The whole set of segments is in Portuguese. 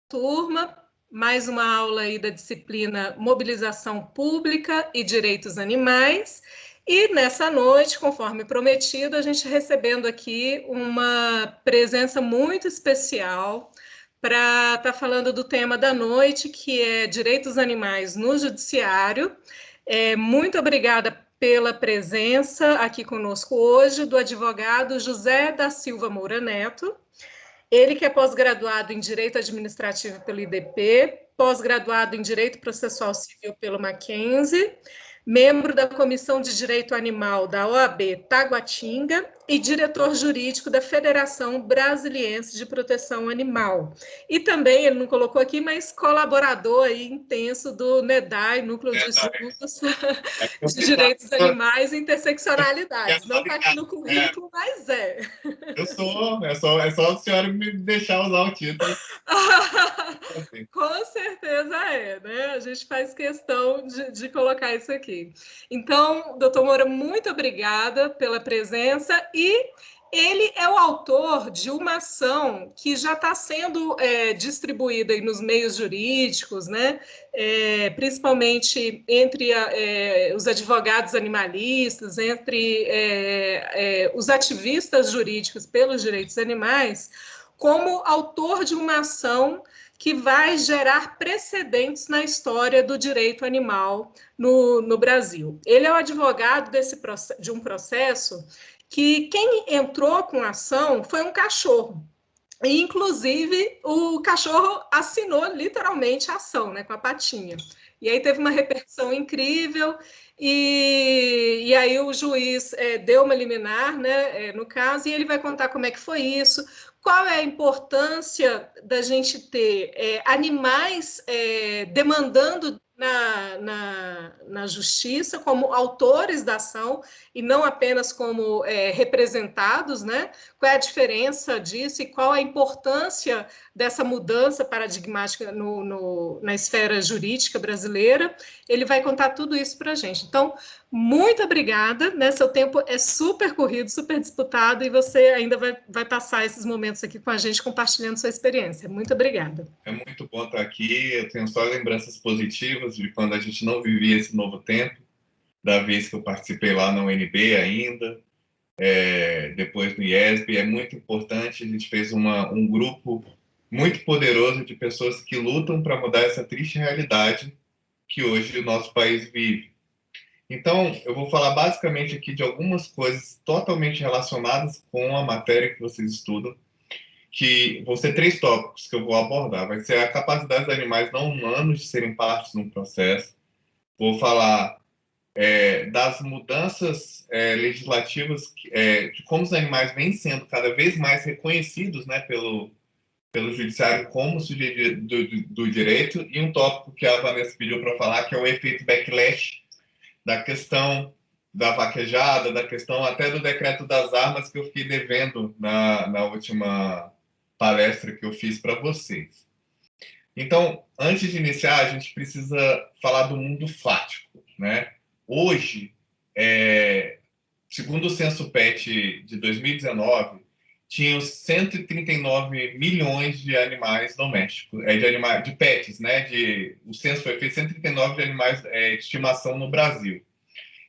turma, mais uma aula aí da disciplina Mobilização Pública e Direitos Animais. E nessa noite, conforme prometido, a gente recebendo aqui uma presença muito especial para estar falando do tema da noite, que é Direitos Animais no Judiciário. Muito obrigada pela presença aqui conosco hoje do advogado José da Silva Moura Neto. Ele que é pós-graduado em Direito Administrativo pelo IDP, pós-graduado em Direito Processual Civil pelo Mackenzie, membro da Comissão de Direito Animal da OAB Taguatinga e diretor jurídico da Federação Brasiliense de Proteção Animal. E também, ele não colocou aqui, mas colaborador aí intenso do NEDAI, Núcleo de Estudos de Direitos Animais e Interseccionalidades. Não está aqui no currículo, mas é. Eu sou, é só a senhora me deixar usar o título. Com certeza é, né? A gente faz questão de colocar isso aqui. Então, doutor Moura, muito obrigada pela presença e ele é o autor de uma ação que já está sendo distribuída aí nos meios jurídicos, né? Principalmente entre os advogados animalistas, entre os ativistas jurídicos pelos direitos animais, como autor de uma ação que vai gerar precedentes na história do direito animal no Brasil. Ele é o advogado de um processo que quem entrou com a ação foi um cachorro. E, inclusive, o cachorro assinou literalmente a ação, né, com a patinha. E aí teve uma repercussão incrível, e aí o juiz deu uma liminar, né, no caso, e ele vai contar como é que foi isso, qual é a importância da gente ter animais demandando na justiça como autores da ação e não apenas como representados, né? Qual é a diferença disso e qual a importância dessa mudança paradigmática na esfera jurídica brasileira? Ele vai contar tudo isso para a gente. Então, muito obrigada, né? Seu tempo é super corrido, super disputado, e você ainda vai passar esses momentos aqui com a gente, compartilhando sua experiência. Muito obrigada. É muito bom estar aqui. Eu tenho só lembranças positivas de quando a gente não vivia esse novo tempo, da vez que eu participei lá na UNB ainda, depois no IESB. É muito importante. A gente fez um grupo muito poderoso de pessoas que lutam para mudar essa triste realidade que hoje o nosso país vive. Então, eu vou falar basicamente aqui de algumas coisas totalmente relacionadas com a matéria que vocês estudam, que vão ser 3 tópicos que eu vou abordar. Vai ser a capacidade dos animais não humanos de serem partes no processo. Vou falar das mudanças legislativas, de como os animais vêm sendo cada vez mais reconhecidos, né, pelo judiciário como sujeito do direito, e um tópico que a Vanessa pediu para falar, que é o efeito backlash da questão da vaquejada, da questão até do decreto das armas, que eu fiquei devendo na última palestra que eu fiz para vocês. Então, antes de iniciar, a gente precisa falar do mundo fático, né? Hoje, segundo o Censo PET de 2019, tinham 139 milhões de animais domésticos, de pets, né? O censo foi feito 139 de animais de estimação no Brasil.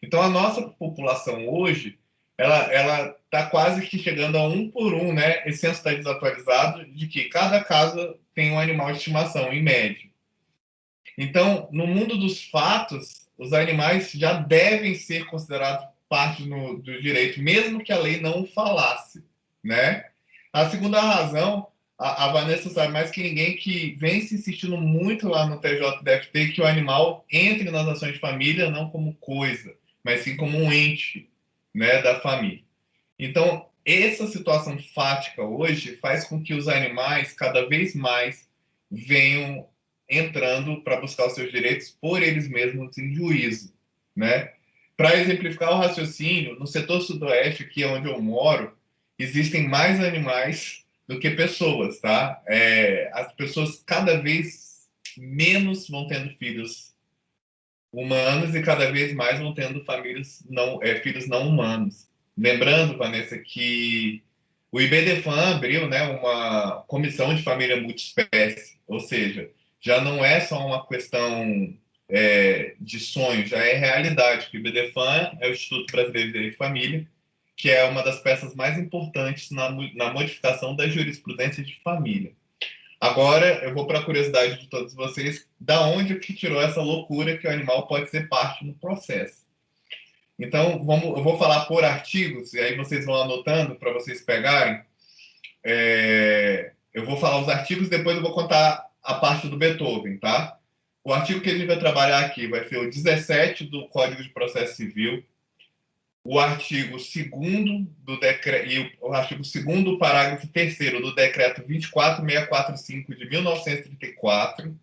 Então, a nossa população hoje, ela está quase que chegando a 1 por 1, né? Esse censo está desatualizado, de que cada casa tem um animal de estimação, em média. Então, no mundo dos fatos, os animais já devem ser considerados parte do direito, mesmo que a lei não falasse, né? A segunda razão, a Vanessa sabe mais que ninguém, que vem se insistindo muito lá no TJDFT, que o animal entre nas ações de família não como coisa, mas sim como um ente, né, da família. Então, essa situação fática hoje faz com que os animais cada vez mais venham entrando para buscar os seus direitos por eles mesmos em juízo, né? Para exemplificar o raciocínio, no setor sudoeste, aqui onde eu moro, existem mais animais do que pessoas, tá? As pessoas cada vez menos vão tendo filhos humanos e cada vez mais vão tendo filhos não humanos. Lembrando, Vanessa, que O IBDFAN abriu, né, uma comissão de família multiespécie, ou seja, já não é só uma questão de sonho, já é realidade. O IBDFAN é o Instituto Brasileiro de Direito de Família, que é uma das peças mais importantes na modificação da jurisprudência de família. Agora, eu vou para a curiosidade de todos vocês, da onde que tirou essa loucura que o animal pode ser parte no processo. Então, eu vou falar por artigos, e aí vocês vão anotando para vocês pegarem. Eu vou falar os artigos, depois eu vou contar a parte do Beethoven, tá? O artigo que a gente vai trabalhar aqui vai ser o 17 do Código de Processo Civil, o artigo 2º do decreto e o artigo 2º, parágrafo 3º do decreto 24645 de 1934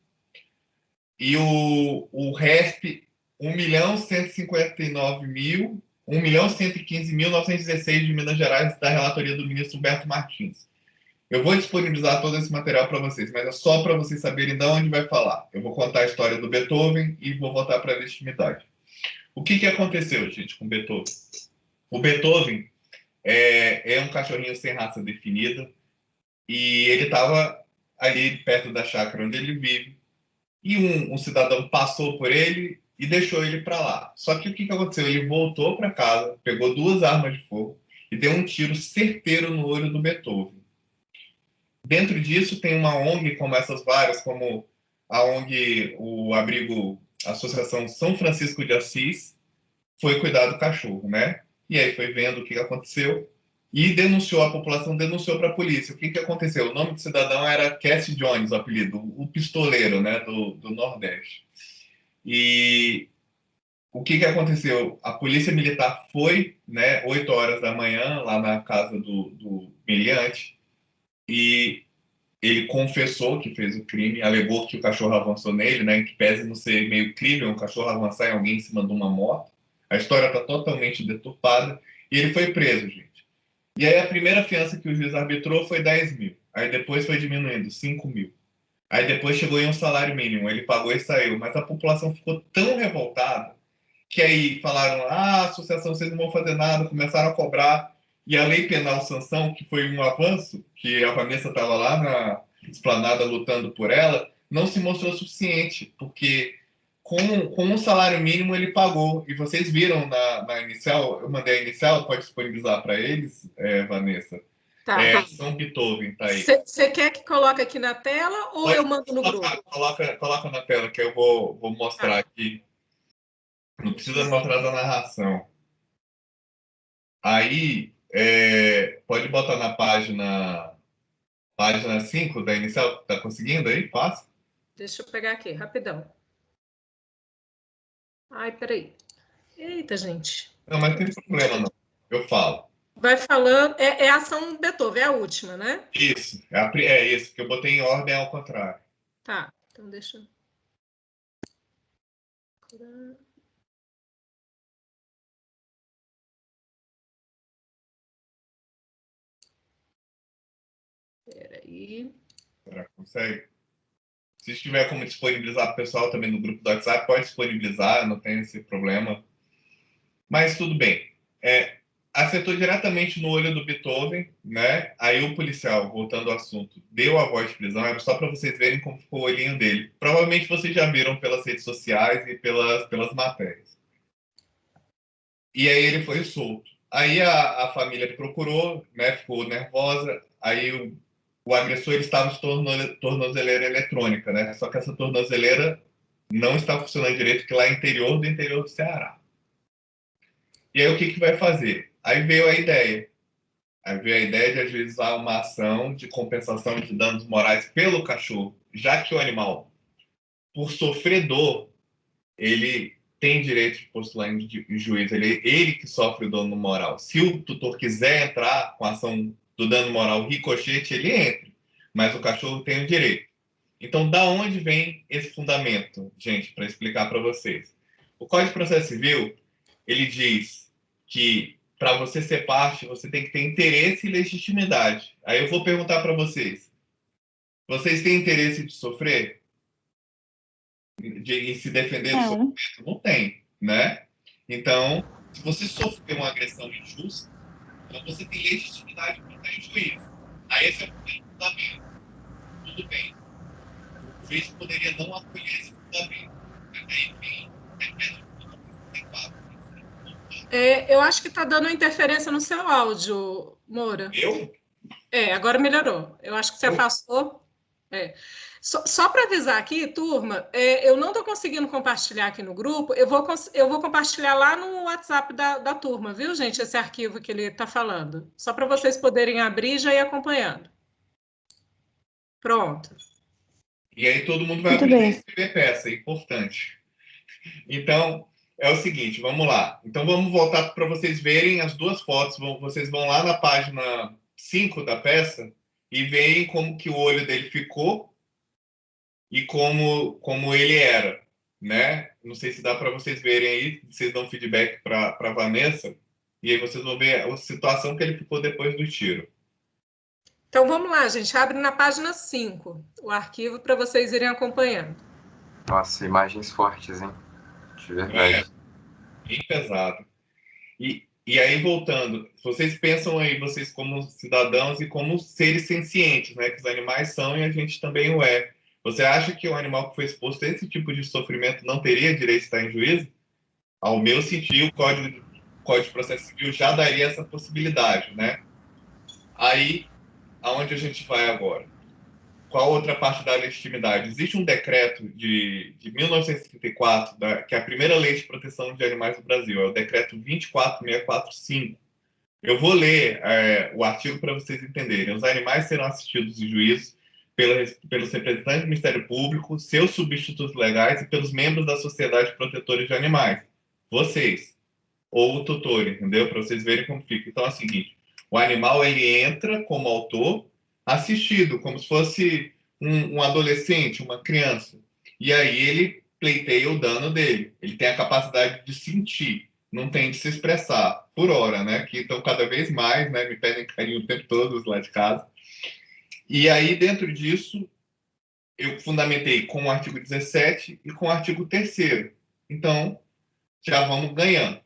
e o RESP 1.159.1.115.916 de Minas Gerais, da relatoria do ministro Humberto Martins. Eu vou disponibilizar todo esse material para vocês, mas é só para vocês saberem de onde vai falar. Eu vou contar a história do Beethoven e vou voltar para a legitimidade. O que aconteceu, gente, com Beethoven? O Beethoven é um cachorrinho sem raça definida e ele estava ali perto da chácara onde ele vive e um cidadão passou por ele e deixou ele para lá. Só que o que aconteceu? Ele voltou para casa, pegou 2 armas de fogo e deu um tiro certeiro no olho do Beethoven. Dentro disso tem uma ONG, como essas várias, como a ONG, o abrigo, a Associação São Francisco de Assis, foi cuidar do cachorro, né? E aí foi vendo o que aconteceu e denunciou, a população denunciou para a polícia. O que aconteceu? O nome do cidadão era Cassie Jones, o apelido, o pistoleiro, né, do Nordeste. E o que aconteceu? A polícia militar foi, né, 8 horas da manhã, lá na casa do meliante, e ele confessou que fez o crime, alegou que o cachorro avançou nele, né, em que pese não ser meio crível um cachorro avançar em alguém em cima de uma moto. A história está totalmente deturpada e ele foi preso, gente. E aí a primeira fiança que o juiz arbitrou foi 10 mil. Aí depois foi diminuindo, 5 mil. Aí depois chegou em um salário mínimo, ele pagou e saiu. Mas a população ficou tão revoltada que aí falaram, associação, vocês não vão fazer nada, começaram a cobrar. E a lei penal sanção, que foi um avanço, que a Vanessa estava lá na esplanada lutando por ela, não se mostrou suficiente, porque com um salário mínimo ele pagou. E vocês viram na inicial, eu mandei a inicial, pode disponibilizar para eles, Vanessa? Tá. São Beethoven, tá aí. Você quer que coloque aqui na tela ou eu mando no grupo? Coloca na tela que eu vou mostrar aqui. Não precisa mostrar da narração. Aí, pode botar na página 5 da inicial. Tá conseguindo aí? Fácil? Deixa eu pegar aqui, rapidão. Ai, peraí. Eita, gente. Não, mas não tem problema não. Eu falo. Vai falando. É a ação Beethoven, é a última, né? Isso. É isso, que eu botei em ordem ao contrário. Tá, então deixa eu... Peraí. Será que consegue? Se tiver como disponibilizar para o pessoal também no grupo do WhatsApp, pode disponibilizar, não tem esse problema. Mas tudo bem. Acertou diretamente no olho do Beethoven, né? Aí o policial, voltando ao assunto, deu a voz de prisão, é só para vocês verem como ficou o olhinho dele. Provavelmente vocês já viram pelas redes sociais e pelas matérias. E aí ele foi solto. Aí a família procurou, né? Ficou nervosa. Aí o agressor ele estava de tornozeleira eletrônica, né? Só que essa tornozeleira não está funcionando direito, porque lá é interior do Ceará. E aí o que vai fazer? Aí veio a ideia. Aí veio a ideia de ajuizar uma ação de compensação de danos morais pelo cachorro, já que o animal, por sofrer dor, ele tem direito de postular em juízo. Ele que sofre o dano moral. Se o tutor quiser entrar com a ação do dano moral ricochete, ele entra. Mas o cachorro tem o direito. Então, da onde vem esse fundamento, gente, para explicar para vocês? O Código de Processo Civil, ele diz que para você ser parte, você tem que ter interesse e legitimidade. Aí eu vou perguntar para vocês: vocês têm interesse de sofrer? De se defender do sofrimento? Não tem, né? Então, se você sofreu uma agressão injusta, Então você tem legitimidade para estar em juízo. Aí esse é o primeiro fundamento. Tudo bem. O juiz poderia não acolher esse fundamento. Mas aí vem o decreto de 1964. Eu acho que está dando interferência no seu áudio, Moura. Eu? Agora melhorou. Eu acho que você Eu? afastou. Só para avisar aqui, turma, eu não estou conseguindo compartilhar aqui no grupo. Eu vou compartilhar lá no WhatsApp da turma, viu, gente? Esse arquivo que ele está falando. Só para vocês poderem abrir e já ir acompanhando. Pronto. E aí todo mundo vai Muito aprender a bem. escrever peça, é importante. Então, é o seguinte, vamos lá. Então, vamos voltar para vocês verem as duas fotos. Vocês vão lá na página 5 da peça e veem como que o olho dele ficou e como ele era, né? Não sei se dá para vocês verem aí, vocês dão feedback para a Vanessa, e aí vocês vão ver a situação que ele ficou depois do tiro. Então, vamos lá, gente. Abre na página 5 o arquivo para vocês irem acompanhando. Nossa, imagens fortes, hein? De verdade. Bem pesado. E aí, voltando, vocês pensam aí, vocês como cidadãos e como seres sencientes, né? Que os animais são e a gente também o é. Você acha que um animal que foi exposto a esse tipo de sofrimento não teria direito de estar em juízo? Ao meu sentir, o Código de Processo Civil já daria essa possibilidade, né? Aí, aonde a gente vai agora? Qual outra parte da legitimidade? Existe um decreto de 1934, que é a primeira lei de proteção de animais do Brasil, é o decreto 24645. Eu vou ler o artigo para vocês entenderem. Os animais serão assistidos em juízo pelos representantes do Ministério Público, seus substitutos legais e pelos membros da Sociedade Protetora de Animais. Vocês, ou o tutor, entendeu? Para vocês verem como fica. Então é o seguinte, o animal ele entra como autor assistido, como se fosse um adolescente, uma criança. E aí ele pleiteia o dano dele. Ele tem a capacidade de sentir, não tem de se expressar por hora, né? Que estão cada vez mais, né? Me pedem carinho o tempo todo lá de casa. E aí, dentro disso, eu fundamentei com o artigo 17 e com o artigo 3º. Então, já vamos ganhando.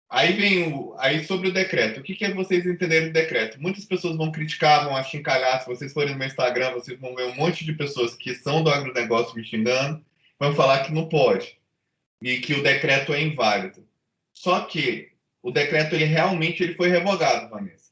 Aí vem aí sobre o decreto. O que é vocês entenderem do decreto? Muitas pessoas vão criticar, vão achincalhar. Se vocês forem no meu Instagram, vocês vão ver um monte de pessoas que são do agronegócio me xingando, vão falar que não pode e que o decreto é inválido. Só que o decreto ele foi revogado, Vanessa.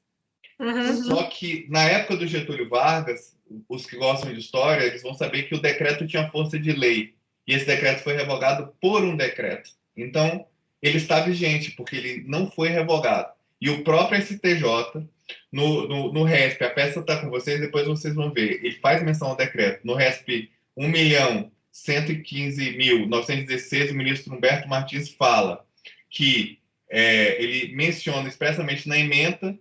Uhum. Só que na época do Getúlio Vargas, os que gostam de história, eles vão saber que o decreto tinha força de lei. E esse decreto foi revogado por um decreto. Então, ele está vigente, porque ele não foi revogado. E o próprio STJ, no RESP, a peça está com vocês, depois vocês vão ver, ele faz menção ao decreto. No RESP 1.115.916, o ministro Humberto Martins fala que ele menciona expressamente na ementa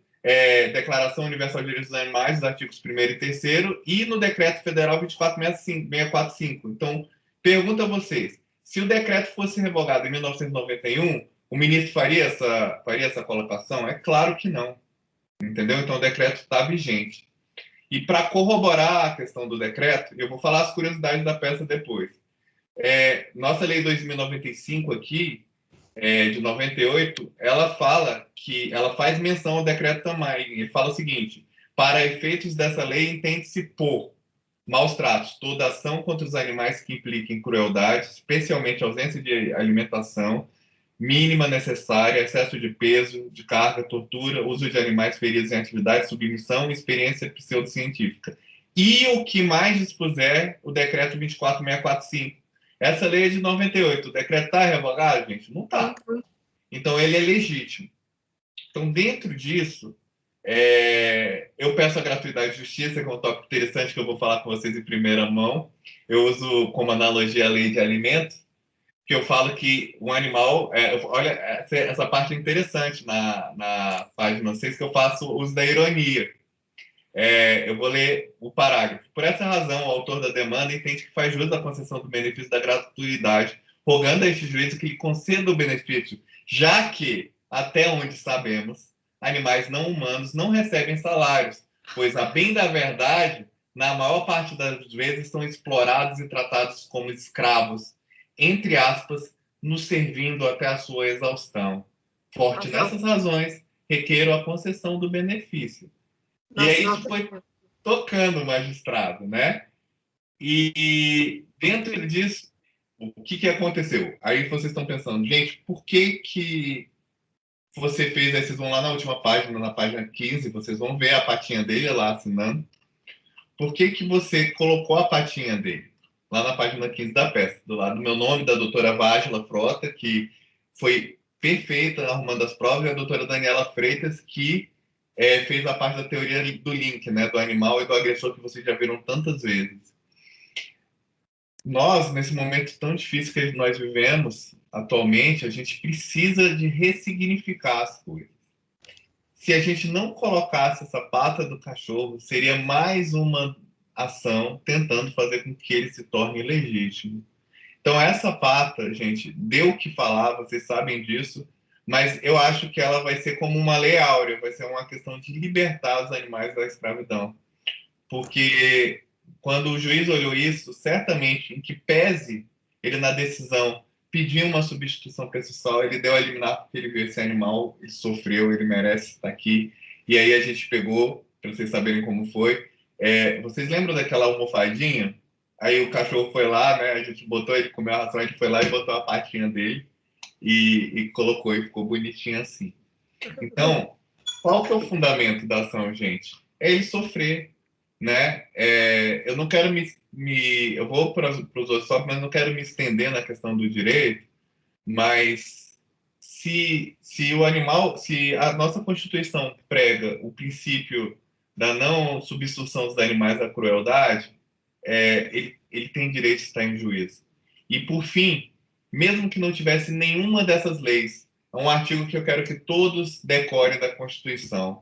Declaração Universal de Direitos dos Animais, os artigos 1º e 3º, e no Decreto Federal 24645. Então, pergunto a vocês, se o decreto fosse revogado em 1991, o ministro faria essa colocação? É claro que não. Entendeu? Então, o decreto está vigente. E para corroborar a questão do decreto, eu vou falar as curiosidades da peça depois. Nossa Lei 2095 aqui, de 98, ela faz menção ao decreto também. Ele fala o seguinte: para efeitos dessa lei, entende-se por maus tratos, toda ação contra os animais que impliquem crueldade, especialmente ausência de alimentação mínima necessária, excesso de peso, de carga, tortura, uso de animais feridos em atividade, submissão e experiência pseudocientífica. E o que mais dispuser o decreto 24645. Essa lei é de 98. O decreto está revogado, gente? Não está. Então, ele é legítimo. Então, dentro disso, eu peço a gratuidade de justiça, que é um tópico interessante que eu vou falar com vocês em primeira mão. Eu uso como analogia a lei de alimentos, que eu falo que um animal... olha, essa parte é interessante na página 6, que eu faço uso da ironia. Eu vou ler o parágrafo. Por essa razão, o autor da demanda entende que faz jus à concessão do benefício da gratuidade, rogando a este juízo que lhe conceda o benefício, já que, até onde sabemos, animais não humanos não recebem salários, pois, a bem da verdade, na maior parte das vezes são explorados e tratados como escravos, entre aspas, nos servindo até a sua exaustão. Forte nessas razões, requeram a concessão do benefício. Nossa, e aí isso foi tocando o magistrado, né? E dentro disso, o que aconteceu? Aí vocês estão pensando, gente, por que você fez? Aí vocês vão lá na última página, na página 15, vocês vão ver a patinha dele lá assinando. Por que você colocou a patinha dele? Lá na página 15 da peça, do lado do meu nome, da doutora Vágila Frota, que foi perfeita arrumando as provas, e a doutora Daniela Freitas, que fez a parte da teoria do link, né, do animal e do agressor, que vocês já viram tantas vezes. Nós, nesse momento tão difícil que nós vivemos atualmente, a gente precisa de ressignificar as coisas. Se a gente não colocasse essa pata do cachorro, seria mais uma ação tentando fazer com que ele se torne legítimo. Então, essa pata, gente, deu o que falar, vocês sabem disso, mas eu acho que ela vai ser como uma lei áurea, vai ser uma questão de libertar os animais da escravidão. Porque quando o juiz olhou isso, certamente, em que pese ele na decisão pedir uma substituição processual, ele deu a liminar porque ele viu esse animal, ele sofreu, ele merece estar aqui. E aí a gente pegou, para vocês saberem como foi, vocês lembram daquela almofadinha? Aí o cachorro foi lá, né? A gente botou, ele comeu a ração, ele foi lá e botou a patinha dele e colocou, e ficou bonitinho assim. Então, qual que é o fundamento da ação, gente? É ele sofrer, né? Eu não quero eu vou para os outros tópicos, mas não quero me estender na questão do direito, mas se o animal, se a nossa Constituição prega o princípio da não substituição dos animais à crueldade, ele tem direito de estar em juízo. E, por fim, mesmo que não tivesse nenhuma dessas leis, é um artigo que eu quero que todos decorem da Constituição.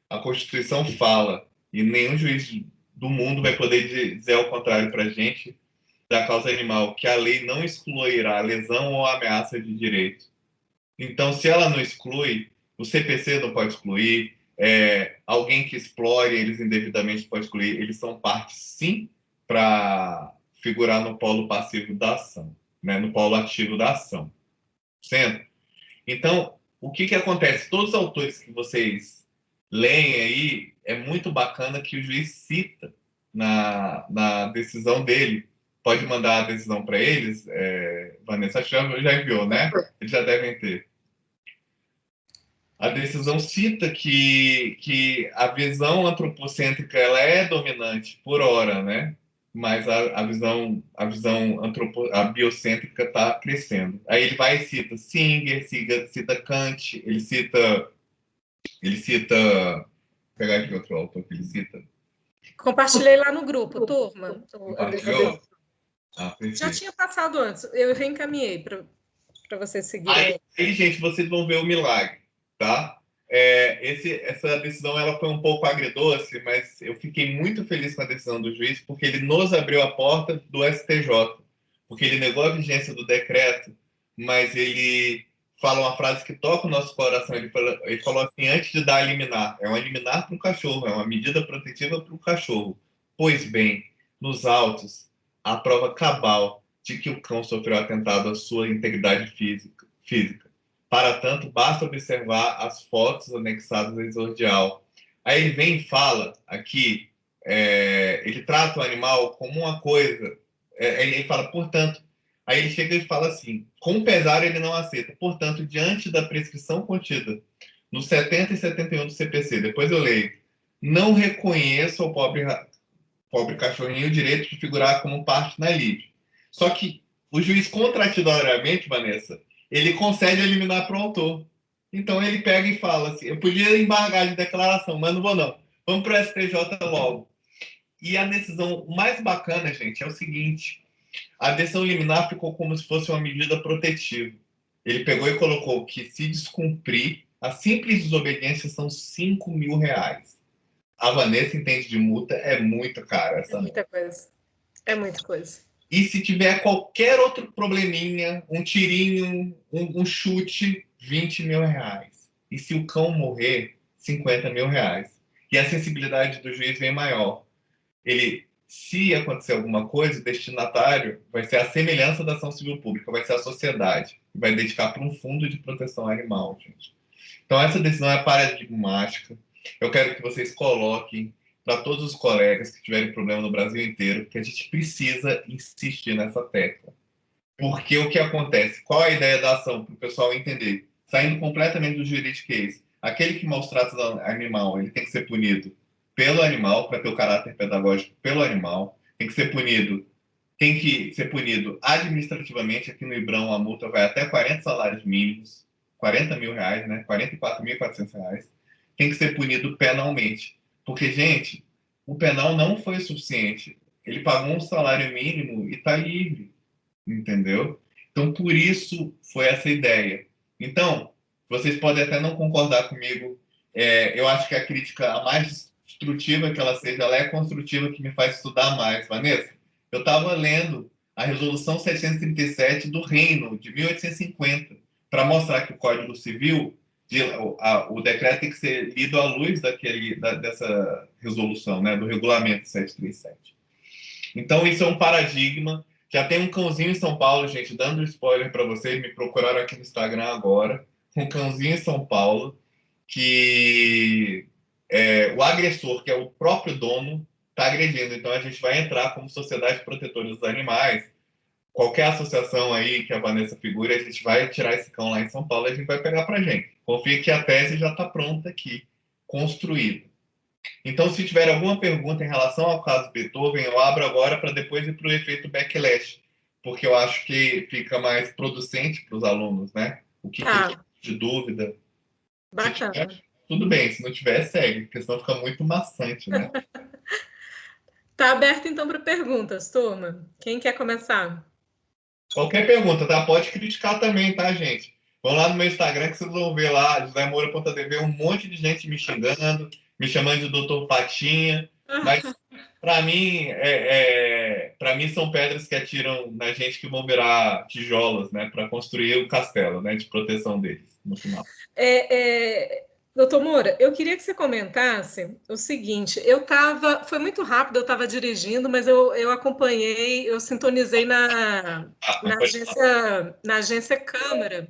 A Constituição fala, e nenhum juiz do mundo vai poder dizer ao contrário para a gente, da causa animal, que a lei não excluirá lesão ou ameaça de direito. Então, se ela não exclui, o CPC não pode excluir, alguém que explore eles indevidamente pode excluir, eles são parte, sim, para figurar no polo passivo da ação, né? No polo ativo da ação. Certo? Então, o que acontece? Todos os autores que vocês leem aí, é muito bacana que o juiz cita na decisão dele. Pode mandar a decisão para eles, Vanessa, já enviou, né? Eles já devem ter. A decisão cita que a visão antropocêntrica ela é dominante por hora, né? Mas a visão a biocêntrica está crescendo. Aí ele vai e cita Singer, cita Kant, ele cita vou pegar aqui outro autor que ele cita. Compartilhei lá no grupo, turma. Compartilhou? Já tinha passado antes, eu reencaminhei para vocês seguirem. Aí, gente, vocês vão ver o milagre, tá? Essa decisão ela foi um pouco agridoce, mas eu fiquei muito feliz com a decisão do juiz, porque ele nos abriu a porta do STJ, porque ele negou a vigência do decreto, mas ele fala uma frase que toca o nosso coração. Ele falou assim, antes de dar a liminar, é uma liminar para o cachorro, é uma medida protetiva para o cachorro. Pois bem, nos autos, a prova cabal de que o cão sofreu atentado à sua integridade física. Para tanto, basta observar as fotos anexadas ao exordial. Aí ele vem e fala aqui, ele trata o animal como uma coisa, ele fala, portanto, aí ele chega e fala assim, com pesar ele não aceita, portanto, diante da prescrição contida no 70 e 71 do CPC, depois eu leio, não reconheço ao pobre cachorrinho o direito de figurar como parte na lide. Só que o juiz contraditoriamente, Vanessa, ele concede eliminar para o autor. Então ele pega e fala assim, eu podia embargar de declaração, mas não vou não. Vamos para o STJ logo. E a decisão mais bacana, gente, é o seguinte, a decisão liminar ficou como se fosse uma medida protetiva. Ele pegou e colocou que se descumprir, a simples desobediência são R$5.000. A Vanessa entende de multa, é muito cara essa. É muita coisa. É muita coisa. E se tiver qualquer outro probleminha, um tirinho, um chute, R$20.000. E se o cão morrer, R$50.000. E a sensibilidade do juiz vem maior. Se acontecer alguma coisa, o destinatário vai ser a semelhança da ação civil pública, vai ser a sociedade. Vai dedicar para um fundo de proteção animal, gente. Então, essa decisão é paradigmática. Eu quero que vocês coloquem para todos os colegas que tiverem problema no Brasil inteiro, que a gente precisa insistir nessa tecla. Porque o que acontece? Qual é a ideia da ação para o pessoal entender? Saindo completamente do juridiquês. Aquele que maus tratos ao animal, ele tem que ser punido pelo animal, para ter o caráter pedagógico pelo animal. Tem que ser punido administrativamente. Aqui no Ibrão, a multa vai até 40 salários mínimos, 40 mil reais, né? 44.400 reais. Tem que ser punido penalmente. Porque, gente, o penal não foi o suficiente. Ele pagou um salário mínimo e está livre, entendeu? Então, por isso foi essa ideia. Então, vocês podem até não concordar comigo. Eu acho que a crítica, a mais destrutiva que ela seja, ela é construtiva, que me faz estudar mais. Vanessa, eu estava lendo a Resolução 737 do Reino, de 1850, para mostrar que o Código Civil, o decreto tem que ser lido à luz dessa resolução, né, do Regulamento 737. Então, isso é um paradigma. Já tem um cãozinho em São Paulo, gente, dando spoiler para vocês, me procuraram aqui no Instagram agora, um cãozinho em São Paulo, que o agressor, que é o próprio dono, está agredindo. Então, a gente vai entrar como Sociedade Protetora dos Animais, qualquer associação aí que a Vanessa figure, a gente vai tirar esse cão lá em São Paulo e a gente vai pegar para a gente. Confia que a tese já está pronta aqui, construída. Então, se tiver alguma pergunta em relação ao caso Beethoven, eu abro agora para depois ir para o efeito backlash, porque eu acho que fica mais producente para os alunos, né? O que de dúvida. Bacana. Se tiver, tudo bem, se não tiver, segue, porque senão fica muito maçante, né? Tá aberto, então, para perguntas, turma. Quem quer começar? Qualquer pergunta, tá? Pode criticar também, tá, gente? Vão lá no meu Instagram que vocês vão ver lá, josemoura.tv, um monte de gente me xingando, me chamando de doutor Patinha, mas para mim, para mim são pedras que atiram na gente que vão virar tijolos, né, para construir o castelo, né, de proteção deles no final. Doutor Moura, eu queria que você comentasse o seguinte, foi muito rápido, eu estava dirigindo, mas eu acompanhei, eu sintonizei na agência Câmara,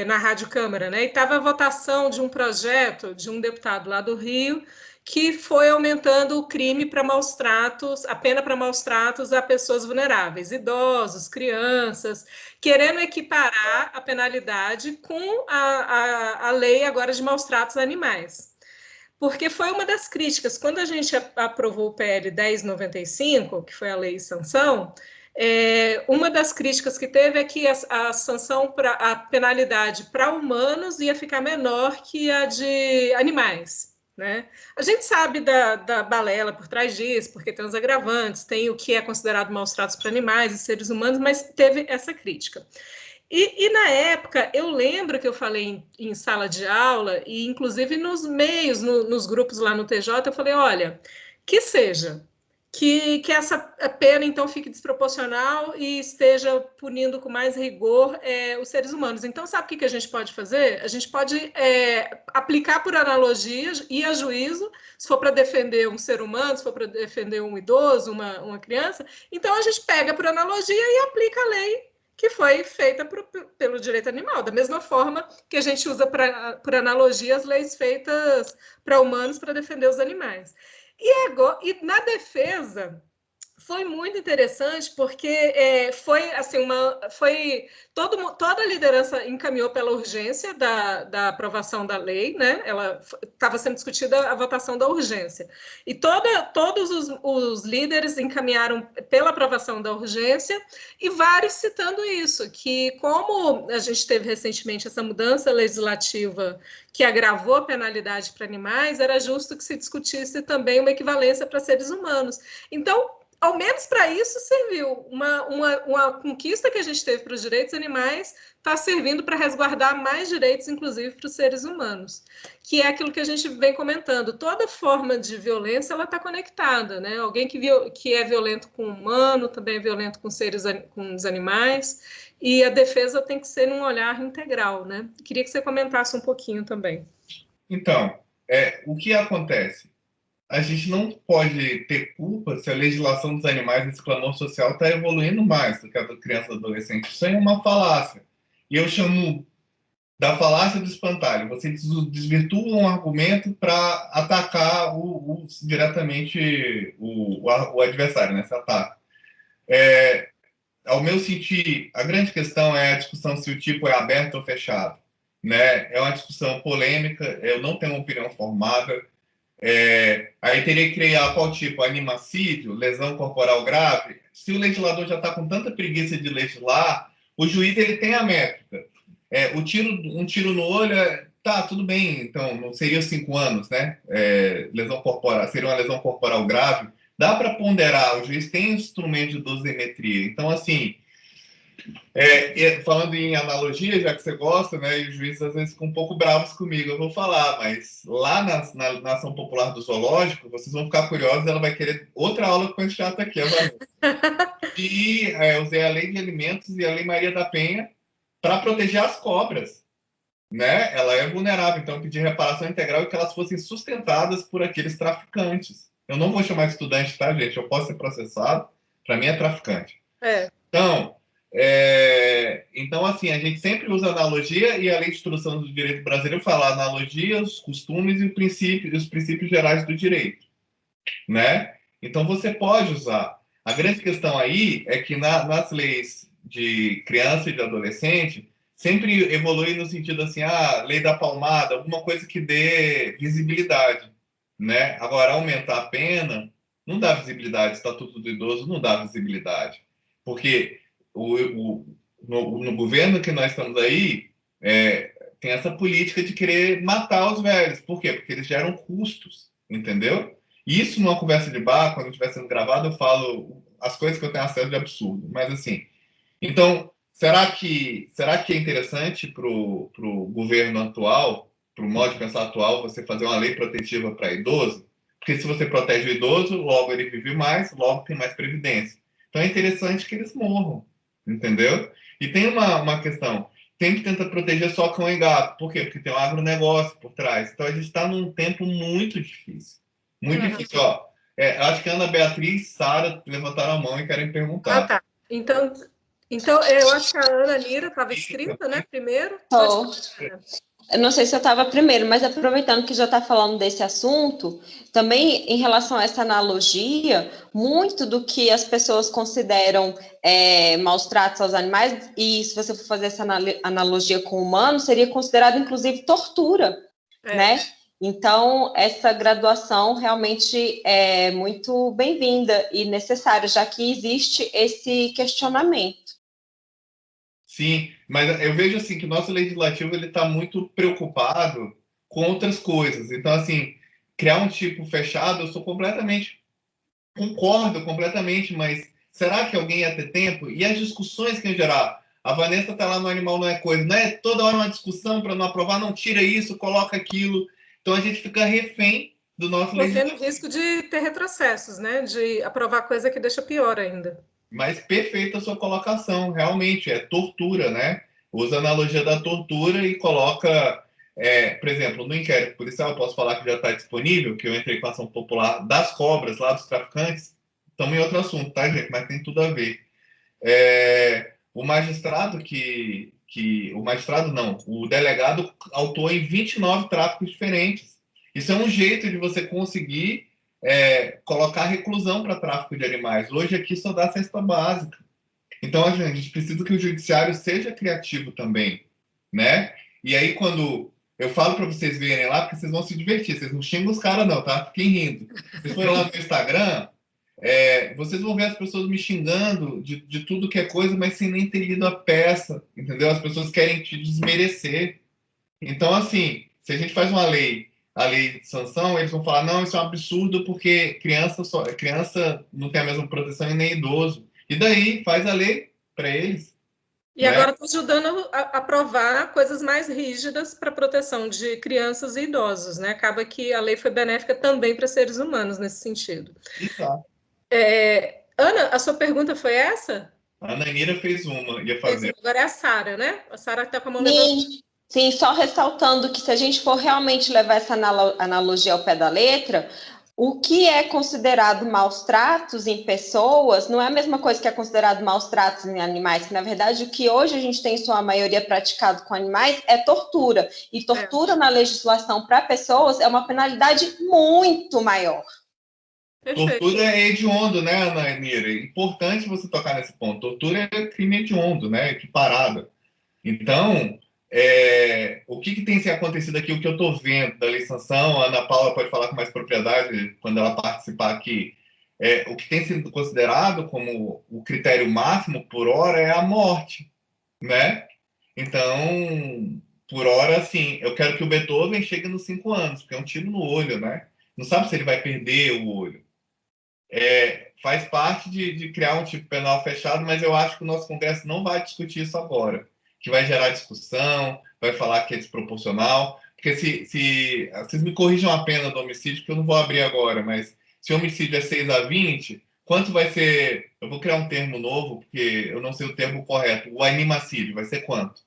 na Rádio Câmara, né? E estava a votação de um projeto de um deputado lá do Rio que foi aumentando o crime para maus tratos, a pena para maus tratos a pessoas vulneráveis, idosos, crianças, querendo equiparar a penalidade com a lei agora de maus tratos a animais. Porque foi uma das críticas, quando a gente aprovou o PL 1095, que foi a lei de sanção, uma das críticas que teve é que a sanção, a penalidade para humanos ia ficar menor que a de animais. Né? A gente sabe da balela por trás disso, porque tem os agravantes, tem o que é considerado maus tratos para animais e seres humanos, mas teve essa crítica. E na época, eu lembro que eu falei em sala de aula, e inclusive nos meios, nos grupos lá no TJ, eu falei, olha, que seja, que essa pena, então, fique desproporcional e esteja punindo com mais rigor os seres humanos. Então, sabe o que a gente pode fazer? A gente pode aplicar por analogia e a juízo, se for para defender um ser humano, se for para defender um idoso, uma criança, então a gente pega por analogia e aplica a lei que foi feita pelo direito animal, da mesma forma que a gente usa por analogia as leis feitas para humanos para defender os animais. E na defesa foi muito interessante porque foi assim toda a liderança encaminhou pela urgência da aprovação da lei, né? Ela estava sendo discutida a votação da urgência e todos os líderes encaminharam pela aprovação da urgência e vários citando isso, que como a gente teve recentemente essa mudança legislativa que agravou a penalidade para animais, era justo que se discutisse também uma equivalência para seres humanos. Então, ao menos para isso serviu. Uma conquista que a gente teve para os direitos animais está servindo para resguardar mais direitos, inclusive para os seres humanos, que é aquilo que a gente vem comentando. Toda forma de violência ela está conectada, né? Alguém que é violento com o humano também é violento com os animais, e a defesa tem que ser num olhar integral, né? Queria que você comentasse um pouquinho também. Então, o que acontece? A gente não pode ter culpa se a legislação dos animais, esse clamor social, está evoluindo mais do que a da criança e adolescente. Isso aí é uma falácia. E eu chamo da falácia do espantalho. Você desvirtua um argumento para atacar diretamente o adversário, né? Você ataca. Ao meu sentir, a grande questão é a discussão se o tipo é aberto ou fechado. Né? É uma discussão polêmica, eu não tenho uma opinião formada. Aí teria que criar qual tipo? Animacídio, lesão corporal grave? Se o legislador já está com tanta preguiça de legislar, o juiz ele tem a métrica. Um tiro no olho, tá, tudo bem, então não seria 5 anos, né? Lesão corporal, seria uma lesão corporal grave. Dá para ponderar, o juiz tem instrumento de dosimetria. Então, assim, falando em analogia, já que você gosta, né, e os juízes às vezes ficam um pouco bravos comigo, eu vou falar, mas lá na ação popular do zoológico, vocês vão ficar curiosos, ela vai querer outra aula com esse chato aqui, a Vanessa. E usei a Lei de Alimentos e a Lei Maria da Penha para proteger as cobras. Né? Ela é vulnerável, então eu pedi reparação integral e que elas fossem sustentadas por aqueles traficantes. Eu não vou chamar de estudante, tá, gente? Eu posso ser processado, para mim é traficante. Então, assim, a gente sempre usa analogia e a Lei de Instrução do Direito Brasileiro fala analogia, os costumes e os princípios gerais do direito, né? Então, você pode usar. A grande questão aí é que nas leis de criança e de adolescente, sempre evolui no sentido assim, lei da palmada, alguma coisa que dê visibilidade, né? Agora, aumentar a pena não dá visibilidade, Estatuto do Idoso não dá visibilidade, porque no governo que nós estamos aí, tem essa política de querer matar os velhos. Por quê? Porque eles geram custos, entendeu? Isso numa conversa de bar, quando estiver sendo gravado, eu falo as coisas que eu tenho acesso de absurdo. Mas assim, então, será que é interessante para o governo atual, para o modo de pensar atual, você fazer uma lei protetiva para idoso? Porque se você protege o idoso, logo ele vive mais, logo tem mais previdência. Então é interessante que eles morram, entendeu? E tem uma questão, sempre tenta proteger só cão e gato. Por quê? Porque tem um agronegócio por trás. Então a gente está num tempo muito difícil. Muito difícil. Acho que a Ana Beatriz e Sara levantaram a mão e querem perguntar. Tá. Então, eu acho que a Ana Nira estava escrita, né? Primeiro. Eu não sei se eu estava primeiro, mas aproveitando que já está falando desse assunto, também em relação a essa analogia, muito do que as pessoas consideram maus tratos aos animais, e se você for fazer essa analogia com o humano, seria considerado, inclusive, tortura, né? Então, essa graduação realmente é muito bem-vinda e necessária, já que existe esse questionamento. Sim, mas eu vejo assim que o nosso legislativo ele está muito preocupado com outras coisas. Então, assim, criar um tipo fechado, eu concordo completamente, mas será que alguém ia ter tempo? E as discussões que iam gerar? A Vanessa está lá no Animal Não É Coisa, não é toda hora uma discussão para não aprovar, não tira isso, coloca aquilo. Então a gente fica refém do nosso legislativo. Correndo risco de ter retrocessos, né? De aprovar coisa que deixa pior ainda. Mas perfeita a sua colocação, realmente, é tortura, né? Usa a analogia da tortura e coloca, por exemplo, no inquérito policial, eu posso falar que já está disponível, que eu entrei com a ação popular das cobras, lá dos traficantes, estamos em outro assunto, tá, gente? Mas tem tudo a ver. O magistrado o delegado autuou em 29 tráficos diferentes. Isso é um jeito de você conseguir colocar reclusão para tráfico de animais. Hoje aqui só dá cesta básica. Então a gente precisa que o judiciário seja criativo também, né? E aí quando eu falo para vocês verem lá, porque vocês vão se divertir, vocês não xingam os caras não, tá? Fiquem rindo. Vocês forem lá no Instagram, vocês vão ver as pessoas me xingando de tudo que é coisa, mas sem nem ter lido a peça, entendeu? As pessoas querem te desmerecer. Então, assim, se a gente faz a lei de sanção, eles vão falar, não, isso é um absurdo porque criança não tem a mesma proteção e nem idoso. E daí, faz a lei para eles. E agora está ajudando a aprovar coisas mais rígidas para a proteção de crianças e idosos, né? Acaba que a lei foi benéfica também para seres humanos nesse sentido. Exato. Ana, a sua pergunta foi essa? A Ana Nira fez uma, ia fazer. Agora é a Sara, né? A Sara está com a mão levantada. Sim, só ressaltando que se a gente for realmente levar essa analogia ao pé da letra, o que é considerado maus tratos em pessoas não é a mesma coisa que é considerado maus tratos em animais, que na verdade o que hoje a gente tem em sua maioria praticado com animais é tortura. E tortura na legislação para pessoas é uma penalidade muito maior. Perfeito. Tortura é hediondo, né, Ana Nira? É importante você tocar nesse ponto. Tortura é crime hediondo, né? Equiparado. Então, o que tem se acontecido aqui, o que eu estou vendo da lei sanção, a Ana Paula pode falar com mais propriedade quando ela participar aqui, o que tem sido considerado como o critério máximo por hora é a morte, né? Então, por hora, assim, eu quero que o Beethoven chegue nos 5 anos, porque é um tiro no olho, né? Não sabe se ele vai perder o olho. Faz parte de criar um tipo penal fechado, mas eu acho que o nosso Congresso não vai discutir isso agora, que vai gerar discussão, vai falar que é desproporcional, porque se vocês me corrijam a pena do homicídio, que eu não vou abrir agora, mas se o homicídio é 6 a 20, quanto vai ser? Eu vou criar um termo novo, porque eu não sei o termo correto. O animacídio vai ser quanto?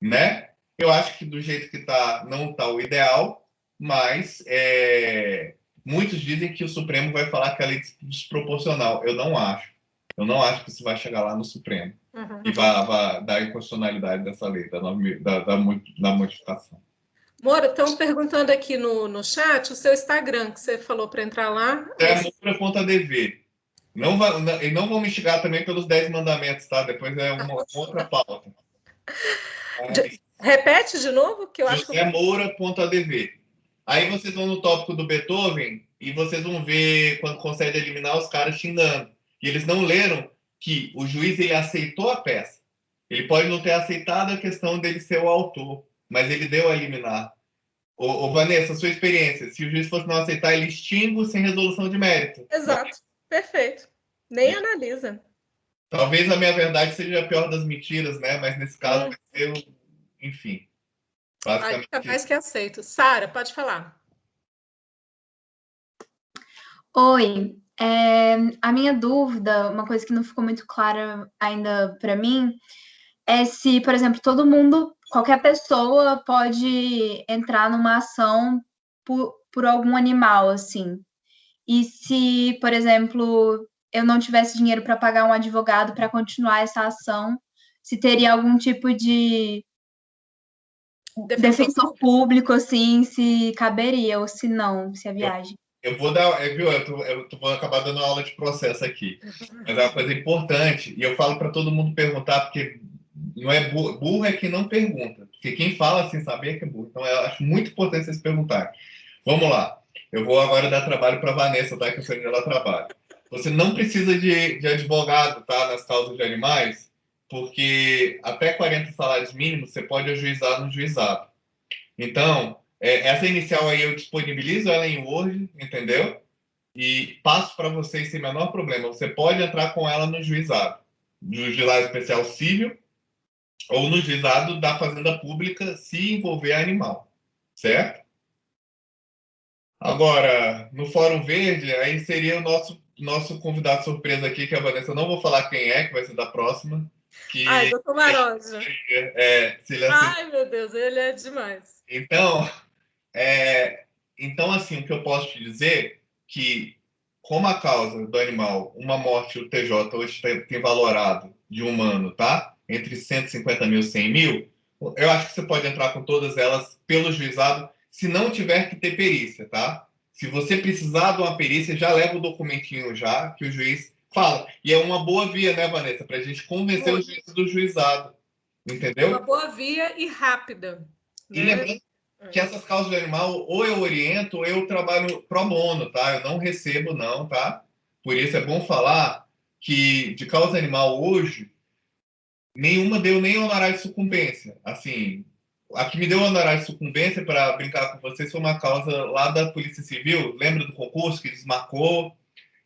Né? Eu acho que do jeito que está, não está o ideal, mas muitos dizem que o Supremo vai falar que a lei é desproporcional. Eu não acho. Eu não acho que isso vai chegar lá no Supremo e vai dar inconstitucionalidade dessa lei, da modificação. Moura, estão perguntando aqui no chat o seu Instagram, que você falou para entrar lá. Moura.dv. E não vão me xingar também pelos 10 mandamentos, tá? Depois é uma outra pauta. Repete de novo, que eu acho que... Moura.adv. Aí vocês vão no tópico do Beethoven e vocês vão ver quando concede eliminar os caras xingando. E eles não leram que o juiz ele aceitou a peça. Ele pode não ter aceitado a questão dele ser o autor, mas ele deu a eliminar. Ô, Vanessa, sua experiência, se o juiz fosse não aceitar, ele extingue sem resolução de mérito. Exato, perfeito. Nem analisa. Talvez a minha verdade seja a pior das mentiras, né? Mas nesse caso vai ser, enfim. Basicamente. Fica mais que aceito. Sara, pode falar. Oi, a minha dúvida, uma coisa que não ficou muito clara ainda para mim, é se, por exemplo, qualquer pessoa pode entrar numa ação por algum animal, assim. E se, por exemplo, eu não tivesse dinheiro para pagar um advogado para continuar essa ação, se teria algum tipo de defensor público, assim, se caberia ou se não, se a viagem. Eu vou dar, viu? Eu vou acabar dando aula de processo aqui, mas é uma coisa importante e eu falo para todo mundo perguntar, porque não é burro é quem não pergunta, porque quem fala sem saber é que é burro. Então eu acho muito importante vocês perguntarem. Vamos lá, eu vou agora dar trabalho para a Vanessa, tá? Que eu sei onde ela trabalha. Você não precisa de advogado, tá? Nas causas de animais, porque até 40 salários mínimos você pode ajuizar no juizado. Então, essa inicial aí eu disponibilizo ela em Word, entendeu? E passo para vocês sem menor problema. Você pode entrar com ela no juizado especial civil ou no juizado da fazenda pública se envolver animal, certo? Agora, no Fórum Verde, aí seria o nosso convidado surpresa aqui, que é a Vanessa. Eu não vou falar quem é, que vai ser da próxima. Ai, doutor Maroja. Ai, meu Deus, ele é demais. Então, assim, o que eu posso te dizer que, como a causa do animal, uma morte, o TJ hoje tem valorado de humano, tá? Entre 150 mil e 100 mil, eu acho que você pode entrar com todas elas pelo juizado, se não tiver que ter perícia, tá? Se você precisar de uma perícia, já leva o documentinho já, que o juiz fala. E é uma boa via, né, Vanessa? Para a gente convencer o juiz do juizado. Entendeu? Uma boa via e rápida. E lembrando que essas causas de animal, ou eu oriento, ou eu trabalho pro bono, tá? Eu não recebo, não, tá? Por isso é bom falar que de causa animal hoje, nenhuma deu nem honorário de sucumbência. Assim, a que me deu honorário de sucumbência, para brincar com vocês, foi uma causa lá da Polícia Civil. Lembra do concurso que desmarcou,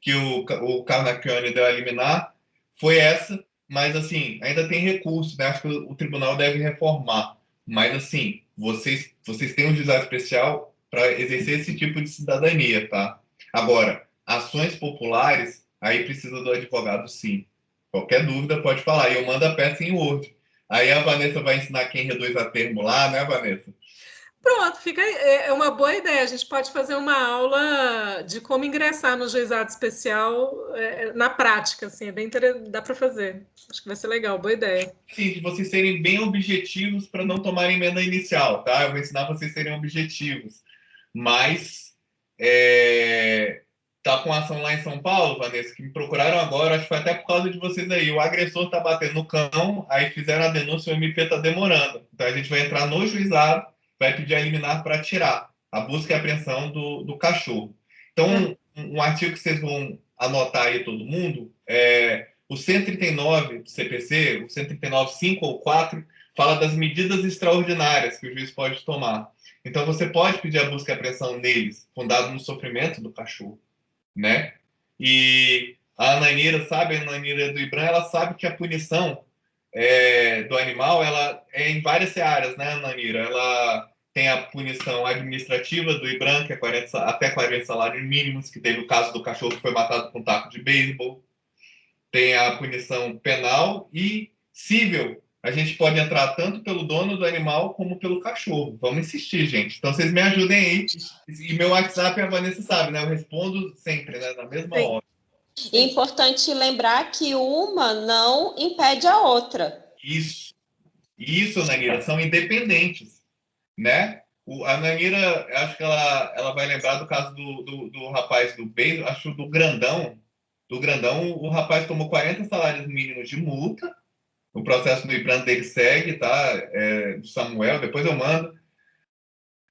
que o Carnacchione deu a liminar? Foi essa, mas assim, ainda tem recurso, né? Acho que o tribunal deve reformar. Mas assim, vocês têm um juizado especial para exercer esse tipo de cidadania, tá? Agora, ações populares, aí precisa do advogado, sim. Qualquer dúvida pode falar. E eu mando a peça em Word. Aí a Vanessa vai ensinar quem reduz a termo lá, né, Vanessa? Pronto, é uma boa ideia. A gente pode fazer uma aula de como ingressar no juizado especial na prática, assim, dá para fazer. Acho que vai ser legal, boa ideia. Sim, de vocês serem bem objetivos para não tomarem emenda inicial, tá? Eu vou ensinar vocês a serem objetivos. Mas tá com ação lá em São Paulo, Vanessa, que me procuraram agora, acho que foi até por causa de vocês aí. O agressor tá batendo no cão, aí fizeram a denúncia, o MP tá demorando. Então a gente vai entrar no juizado, vai pedir a liminar para tirar a busca e apreensão do cachorro. Então, um artigo que vocês vão anotar aí todo mundo o 139 do CPC, o 139, 5 ou 4, fala das medidas extraordinárias que o juiz pode tomar. Então, você pode pedir a busca e apreensão neles, fundado no sofrimento do cachorro, né? E a Ananira sabe, a Ananira do IBRAM, ela sabe que a punição do animal, ela é em várias searas, né, Ananira? Ela tem a punição administrativa do IBRAM, que é até 40 salários mínimos, que teve o caso do cachorro que foi matado com um taco de beisebol. Tem a punição penal e civil. A gente pode entrar tanto pelo dono do animal como pelo cachorro. Vamos insistir, gente. Então, vocês me ajudem aí. E meu WhatsApp, a Vanessa sabe, né? Eu respondo sempre, né? Na mesma hora. É importante lembrar que uma não impede a outra. Isso, Nanira, são independentes, né? A Nanira, acho que ela vai lembrar do caso do rapaz do beijo, acho do grandão, o rapaz tomou 40 salários mínimos de multa. O processo do IBRAM dele segue, tá? Do Samuel, depois eu mando.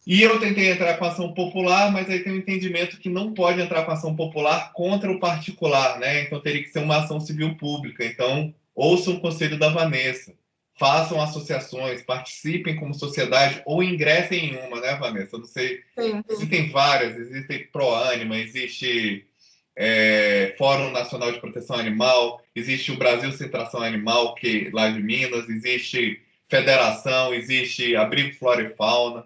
E eu tentei entrar com ação popular, mas aí tem um entendimento que não pode entrar com ação popular contra o particular, né? Então teria que ser uma ação civil pública. Então, ouçam o conselho da Vanessa. Façam associações, participem como sociedade ou ingressem em uma, né, Vanessa? Eu não sei. Sim. Existem várias, existe ProAnima, existe Fórum Nacional de Proteção Animal, existe o Brasil Sem Tração Animal, que lá de Minas, existe Federação, existe Abrigo Flora e Fauna.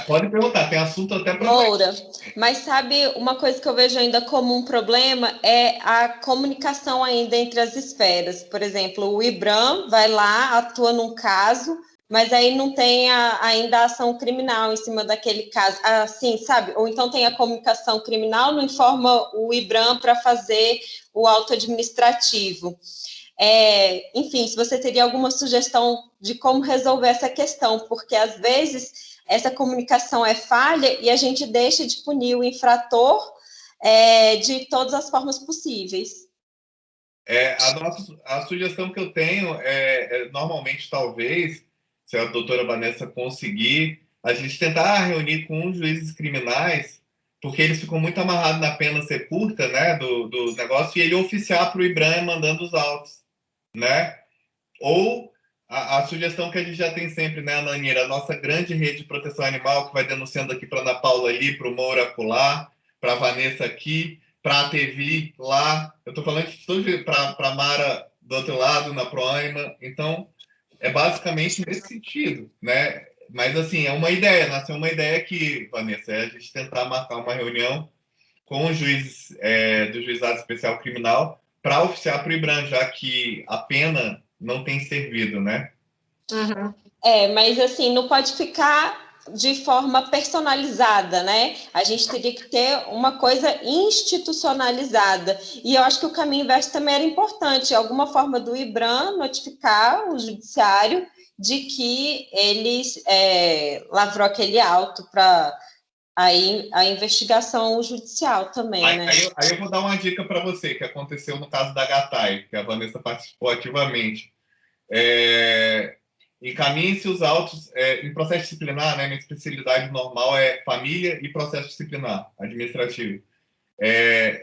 Pode perguntar, tem assunto até para... Moura, mas sabe, uma coisa que eu vejo ainda como um problema é a comunicação ainda entre as esferas. Por exemplo, o IBRAM vai lá, atua num caso, mas aí não tem ainda a ação criminal em cima daquele caso, assim, sabe? Ou então tem a comunicação criminal, não informa o IBRAM para fazer o auto administrativo. Enfim, se você teria alguma sugestão de como resolver essa questão, porque às vezes essa comunicação é falha e a gente deixa de punir o infrator de todas as formas possíveis. A sugestão que eu tenho normalmente, talvez, se a doutora Vanessa conseguir, a gente tentar reunir com os juízes criminais, porque eles ficam muito amarrados na pena ser curta, né, do negócio, e ele oficiar para o IBRAM mandando os autos, né? Ou a sugestão que a gente já tem sempre, né, Ananira, a nossa grande rede de proteção animal, que vai denunciando aqui para a Ana Paula ali, para o Moura acolá, para a Vanessa aqui, para a TV lá, eu estou falando para a Mara do outro lado, na ProAnima. Então, é basicamente nesse sentido, né? Mas, assim, é uma ideia, nasceu uma ideia aqui, Vanessa, a gente tentar marcar uma reunião com os juízes do Juizado Especial Criminal para oficiar para o IBRAM, já que a pena não tem servido, né? Uhum. Mas, assim, não pode ficar de forma personalizada, né? A gente teria que ter uma coisa institucionalizada. E eu acho que o caminho inverso também era importante, alguma forma do IBRAM notificar o judiciário de que ele lavrou aquele auto para a investigação judicial também, né? Aí eu vou dar uma dica para você, que aconteceu no caso da Gatai, que a Vanessa participou ativamente. Encaminhe-se os autos em processo disciplinar, né? Minha especialidade normal é família e processo disciplinar administrativo.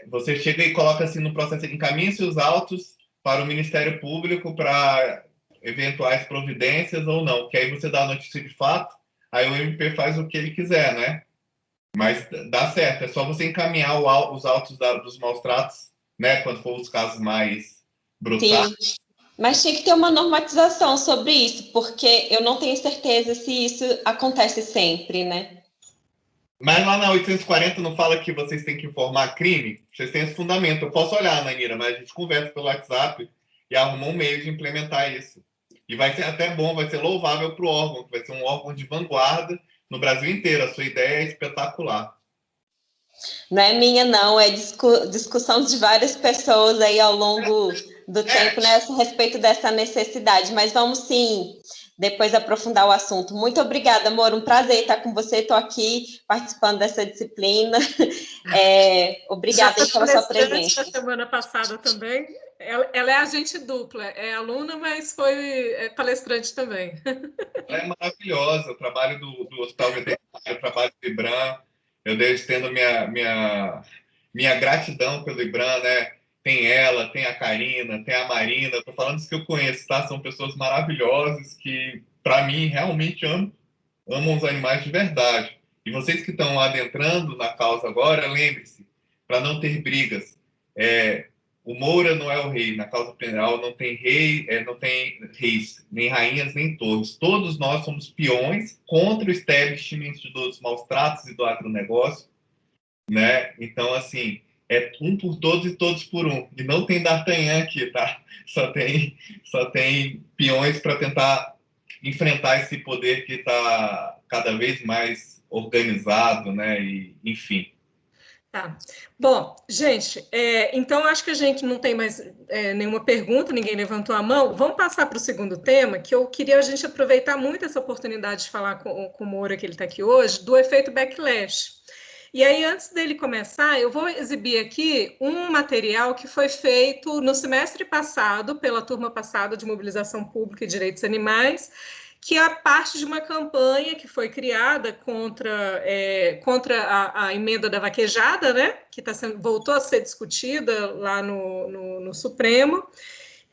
Você chega e coloca assim no processo, encaminhe-se os autos para o Ministério Público para eventuais providências ou não, que aí você dá a notícia de fato, aí o MP faz o que ele quiser, né? Mas dá certo, é só você encaminhar os autos dos maus tratos, né? Quando for os casos mais brutais. Sim. Mas tinha que ter uma normatização sobre isso, porque eu não tenho certeza se isso acontece sempre, né? Mas lá na 840 não fala que vocês têm que informar crime? Vocês têm esse fundamento. Eu posso olhar, Nanira, mas a gente conversa pelo WhatsApp e arruma um meio de implementar isso. E vai ser até bom, vai ser louvável para o órgão, que vai ser um órgão de vanguarda no Brasil inteiro. A sua ideia é espetacular. Não é minha, não, é discussão de várias pessoas aí ao longo do tempo, né, a respeito dessa necessidade, mas vamos sim depois aprofundar o assunto. Muito obrigada, amor, um prazer estar com você, estou aqui participando dessa disciplina, obrigada aí pela sua presença. Na semana passada também, ela é agente dupla, é aluna, mas foi palestrante também. Ela é maravilhosa, o trabalho do Hospital Veterinário, o trabalho do IBRAM, eu estendo minha gratidão pelo IBRAM, né? Tem ela, tem a Karina, tem a Marina, estou falando dos que eu conheço, tá? São pessoas maravilhosas que, para mim, realmente amam os animais de verdade. E vocês que estão adentrando na causa agora, lembre-se, para não ter brigas, o Moura não é o rei, na causa penal não tem rei, não tem reis, nem rainhas, nem touros. Todos nós somos peões contra o establishment dos maus tratos e do agronegócio, né? Então, assim, é um por todos e todos por um. E não tem D'Artagnan aqui, tá? Só tem peões para tentar enfrentar esse poder que está cada vez mais organizado, né? E, enfim. Tá. Bom, gente, então acho que a gente não tem mais nenhuma pergunta, ninguém levantou a mão. Vamos passar para o segundo tema, que eu queria a gente aproveitar muito essa oportunidade de falar com o Moura, que ele está aqui hoje, do efeito backlash. E aí, antes dele começar, eu vou exibir aqui um material que foi feito no semestre passado, pela turma passada de Mobilização Pública e Direitos Animais, que é parte de uma campanha que foi criada contra a emenda da vaquejada, né, que voltou a ser discutida lá no Supremo,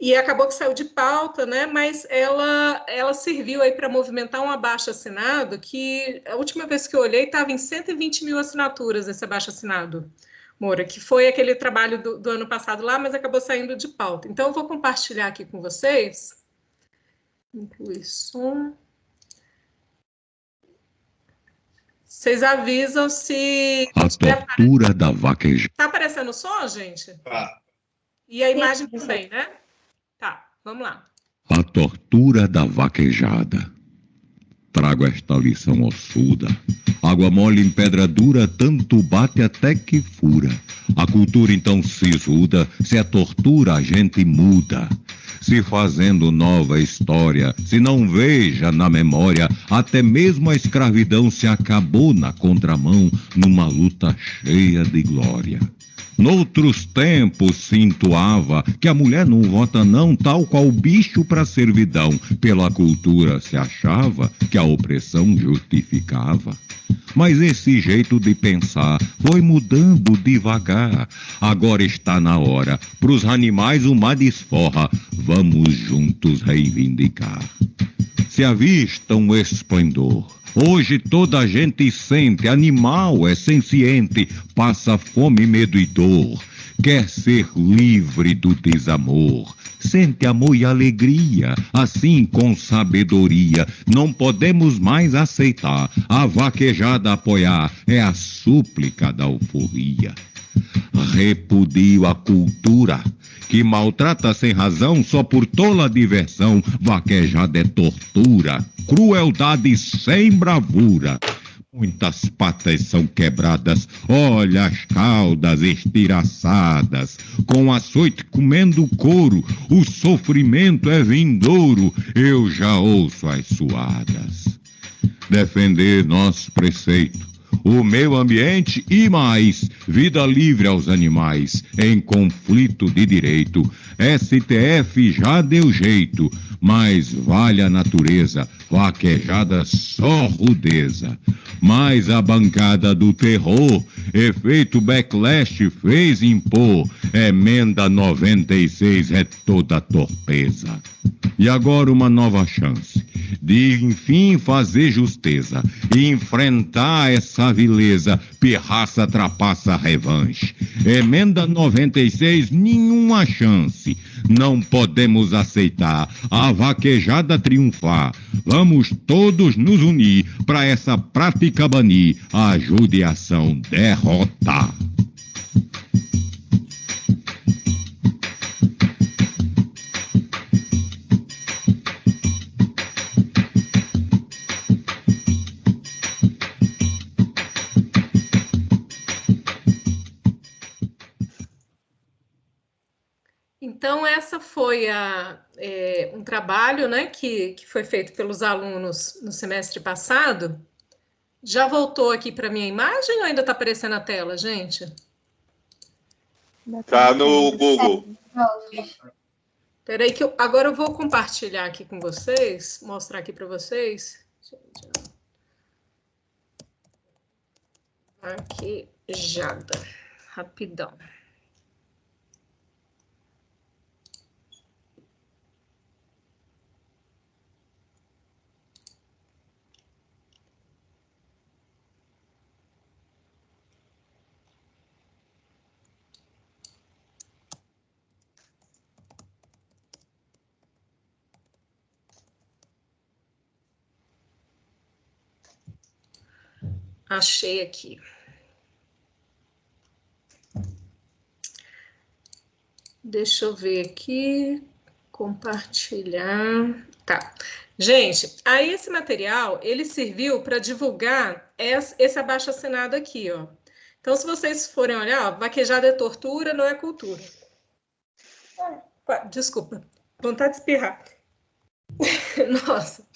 e acabou que saiu de pauta, né, mas ela serviu aí para movimentar um abaixo-assinado que, a última vez que eu olhei, estava em 120 mil assinaturas esse abaixo-assinado, Moura, que foi aquele trabalho do ano passado lá, mas acabou saindo de pauta. Então, eu vou compartilhar aqui com vocês. Incluir som. Vocês avisam se... A tortura da vaquejada. Está aparecendo o som, gente? Tá. E a imagem também, né? Tá, vamos lá. A tortura da vaquejada. Trago esta lição ossuda. Água mole em pedra dura, tanto bate até que fura. A cultura então sisuda, se é tortura a gente muda. Se fazendo nova história, se não veja na memória, até mesmo a escravidão se acabou na contramão, numa luta cheia de glória. Noutros tempos se intuava que a mulher não vota não, tal qual bicho para servidão. Pela cultura se achava que a opressão justificava. Mas esse jeito de pensar foi mudando devagar. Agora está na hora, pros animais uma desforra, vamos juntos reivindicar. Se avista um esplendor, hoje toda a gente sente, animal é senciente, passa fome, medo e dor, quer ser livre do desamor. Sente amor e alegria, assim com sabedoria, não podemos mais aceitar, a vaquejada apoiar, é a súplica da alforria. Repudio a cultura, que maltrata sem razão, só por tola diversão, vaquejada é tortura, crueldade sem bravura. Muitas patas são quebradas, olha as caudas estiraçadas, com açoite comendo couro, o sofrimento é vindouro, eu já ouço as suadas. Defender nosso preceito, o meio ambiente e mais, vida livre aos animais, em conflito de direito, STF já deu jeito, mas vale a natureza, vaquejada só rudeza. Mas a bancada do terror, efeito backlash fez impor, emenda 96 é toda torpeza. E agora uma nova chance de enfim fazer justeza e enfrentar essa vileza, pirraça, trapaça, revanche. Emenda 96, nenhuma chance. Não podemos aceitar a vaquejada triunfar. Vamos todos nos unir para essa prática banir, a judiação derrotar. Então, essa foi um trabalho, né, que foi feito pelos alunos no semestre passado. Já voltou aqui para minha imagem ou ainda está aparecendo na tela, gente? Tá no Google. Espera aí que agora eu vou compartilhar aqui com vocês, mostrar aqui para vocês. Vaquejada, rapidão. Achei aqui. Deixa eu ver aqui. Compartilhar. Tá. Gente, aí esse material, ele serviu para divulgar esse abaixo-assinado aqui, ó. Então, se vocês forem olhar, ó, vaquejada é tortura, não é cultura. Desculpa, vontade de espirrar. Nossa.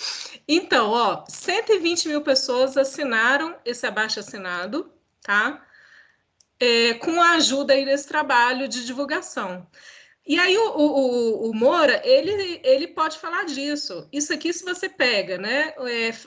Então, ó, 120 mil pessoas assinaram esse abaixo-assinado, tá? Com a ajuda aí desse trabalho de divulgação. E aí o Moura, ele pode falar disso. Isso aqui, se você pega, né?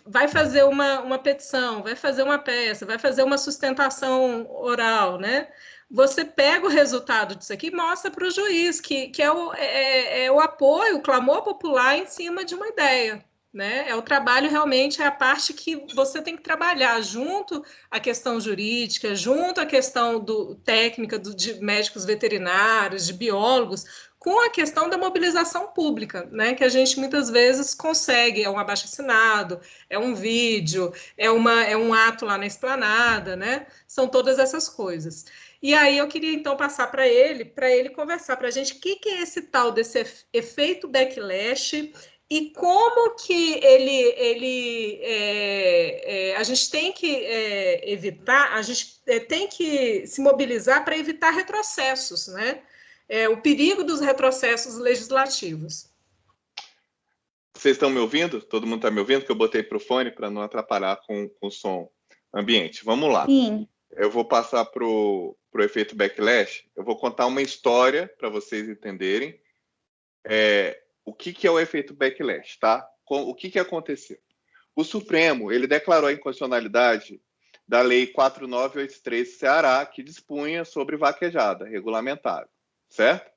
Vai fazer uma petição, vai fazer uma peça, vai fazer uma sustentação oral, né? Você pega o resultado disso aqui e mostra para o juiz, que é o apoio, o clamor popular em cima de uma ideia. Né? O trabalho realmente é a parte que você tem que trabalhar junto à questão jurídica, junto à questão técnica de médicos veterinários, de biólogos, com a questão da mobilização pública, né? Que a gente muitas vezes consegue, é um abaixo-assinado, é um vídeo, é um ato lá na esplanada, né? São todas essas coisas. E aí eu queria então passar para ele conversar para a gente o que é esse tal desse efeito backlash e como que a gente tem que evitar, a gente tem que se mobilizar para evitar retrocessos, né? O perigo dos retrocessos legislativos. Vocês estão me ouvindo? Todo mundo está me ouvindo? Que eu botei para o fone para não atrapalhar com o som ambiente. Vamos lá. Sim. Eu vou passar para o efeito backlash. Eu vou contar uma história para vocês entenderem. O que é o efeito backlash, tá? O que aconteceu? O Supremo, ele declarou a inconstitucionalidade da Lei 4983 do Ceará, que dispunha sobre vaquejada regulamentada, certo?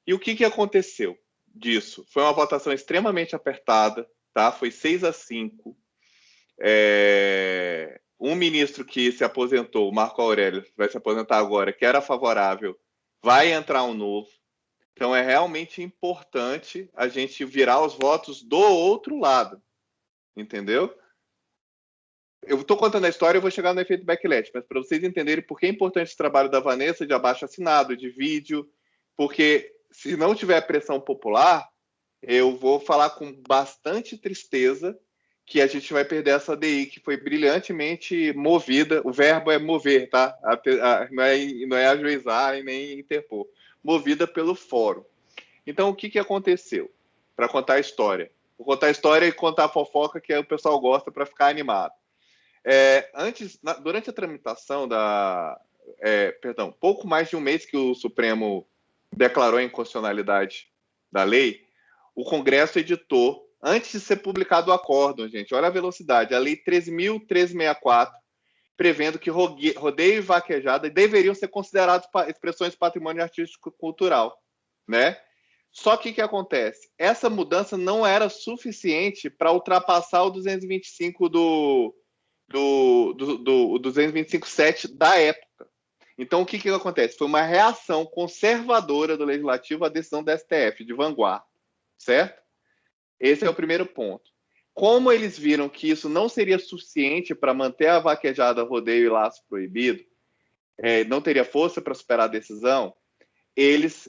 E o que aconteceu disso? Foi uma votação extremamente apertada, tá? Foi 6-5. Um ministro que se aposentou, o Marco Aurélio, vai se aposentar agora, que era favorável, vai entrar um novo. Então, é realmente importante a gente virar os votos do outro lado, entendeu? Eu estou contando a história e vou chegar no efeito backlash, mas para vocês entenderem por que é importante esse trabalho da Vanessa de abaixo-assinado, de vídeo, porque se não tiver pressão popular, eu vou falar com bastante tristeza que a gente vai perder essa ADI, que foi brilhantemente movida, o verbo é mover, tá? Não é ajuizar e nem interpor. Movida pelo fórum. Então, o que aconteceu? Para contar a história. Vou contar a história e contar a fofoca que o pessoal gosta para ficar animado. Durante a tramitação pouco mais de um mês que o Supremo declarou a inconstitucionalidade da lei, o Congresso editou, antes de ser publicado o acórdão, gente, olha a velocidade, a Lei 13.364, prevendo que rodeio e vaquejada deveriam ser considerados expressões de patrimônio artístico cultural, né? Só que o que acontece? Essa mudança não era suficiente para ultrapassar o 225 do 225.7 da época. Então, o que acontece? Foi uma reação conservadora do Legislativo à decisão da STF, de vanguarda, certo? Esse é o primeiro ponto. Como eles viram que isso não seria suficiente para manter a vaquejada, rodeio e laço proibido, não teria força para superar a decisão, eles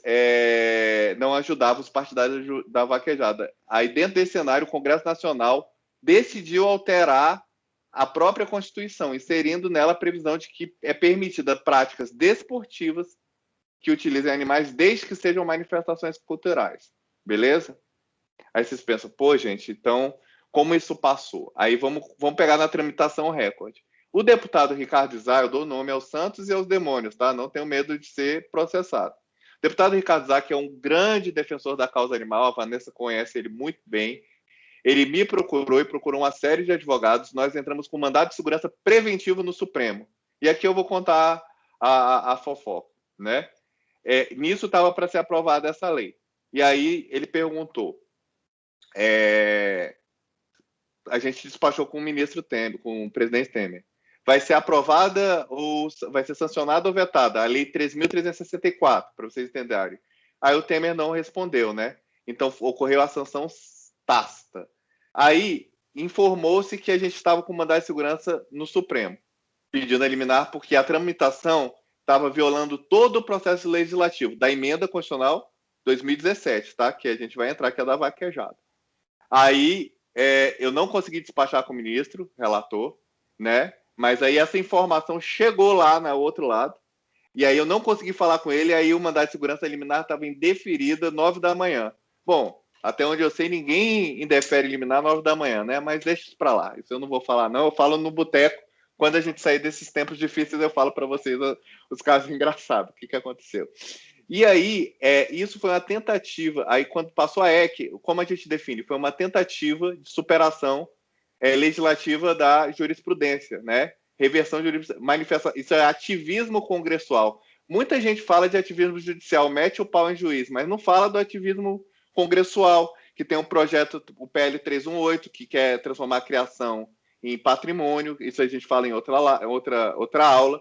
não ajudavam os partidários da vaquejada. Aí, dentro desse cenário, o Congresso Nacional decidiu alterar a própria Constituição, inserindo nela a previsão de que é permitida práticas desportivas que utilizem animais desde que sejam manifestações culturais. Beleza? Aí vocês pensam, pô, gente, então, como isso passou? Aí vamos pegar na tramitação recorde. O deputado Ricardo Zá, eu dou o nome aos santos e aos demônios, tá? Não tenho medo de ser processado. O deputado Ricardo Zá, que é um grande defensor da causa animal, a Vanessa conhece ele muito bem, ele me procurou e procurou uma série de advogados, nós entramos com mandado de segurança preventivo no Supremo. E aqui eu vou contar a fofoca, né? Nisso estava para ser aprovada essa lei. E aí ele perguntou, a gente despachou com o ministro Temer, com o presidente Temer, vai ser aprovada ou vai ser sancionada ou vetada a lei 3.364, para vocês entenderem. Aí o Temer não respondeu, né? Então ocorreu a sanção tácita. Aí informou-se que a gente estava com mandado de segurança no Supremo, pedindo a liminar porque a tramitação estava violando todo o processo legislativo da emenda constitucional 2017, tá? Que a gente vai entrar, que é da vaquejada. Aí eu não consegui despachar com o ministro, relator, né? Mas aí essa informação chegou lá no outro lado, e aí eu não consegui falar com ele, aí o mandado de segurança liminar estava indeferida 9 da manhã. Bom, até onde eu sei, ninguém indefere liminar 9 da manhã, né? Mas deixa isso para lá, isso eu não vou falar não, eu falo no boteco. Quando a gente sair desses tempos difíceis, eu falo para vocês os casos engraçados, o que aconteceu. E aí, isso foi uma tentativa, aí quando passou a EC, como a gente define? Foi uma tentativa de superação legislativa da jurisprudência, né? Reversão de manifestação, isso é ativismo congressual. Muita gente fala de ativismo judicial, mete o pau em juiz, mas não fala do ativismo congressual, que tem um projeto, o PL 318, que quer transformar a criação em patrimônio, isso a gente fala em outra aula.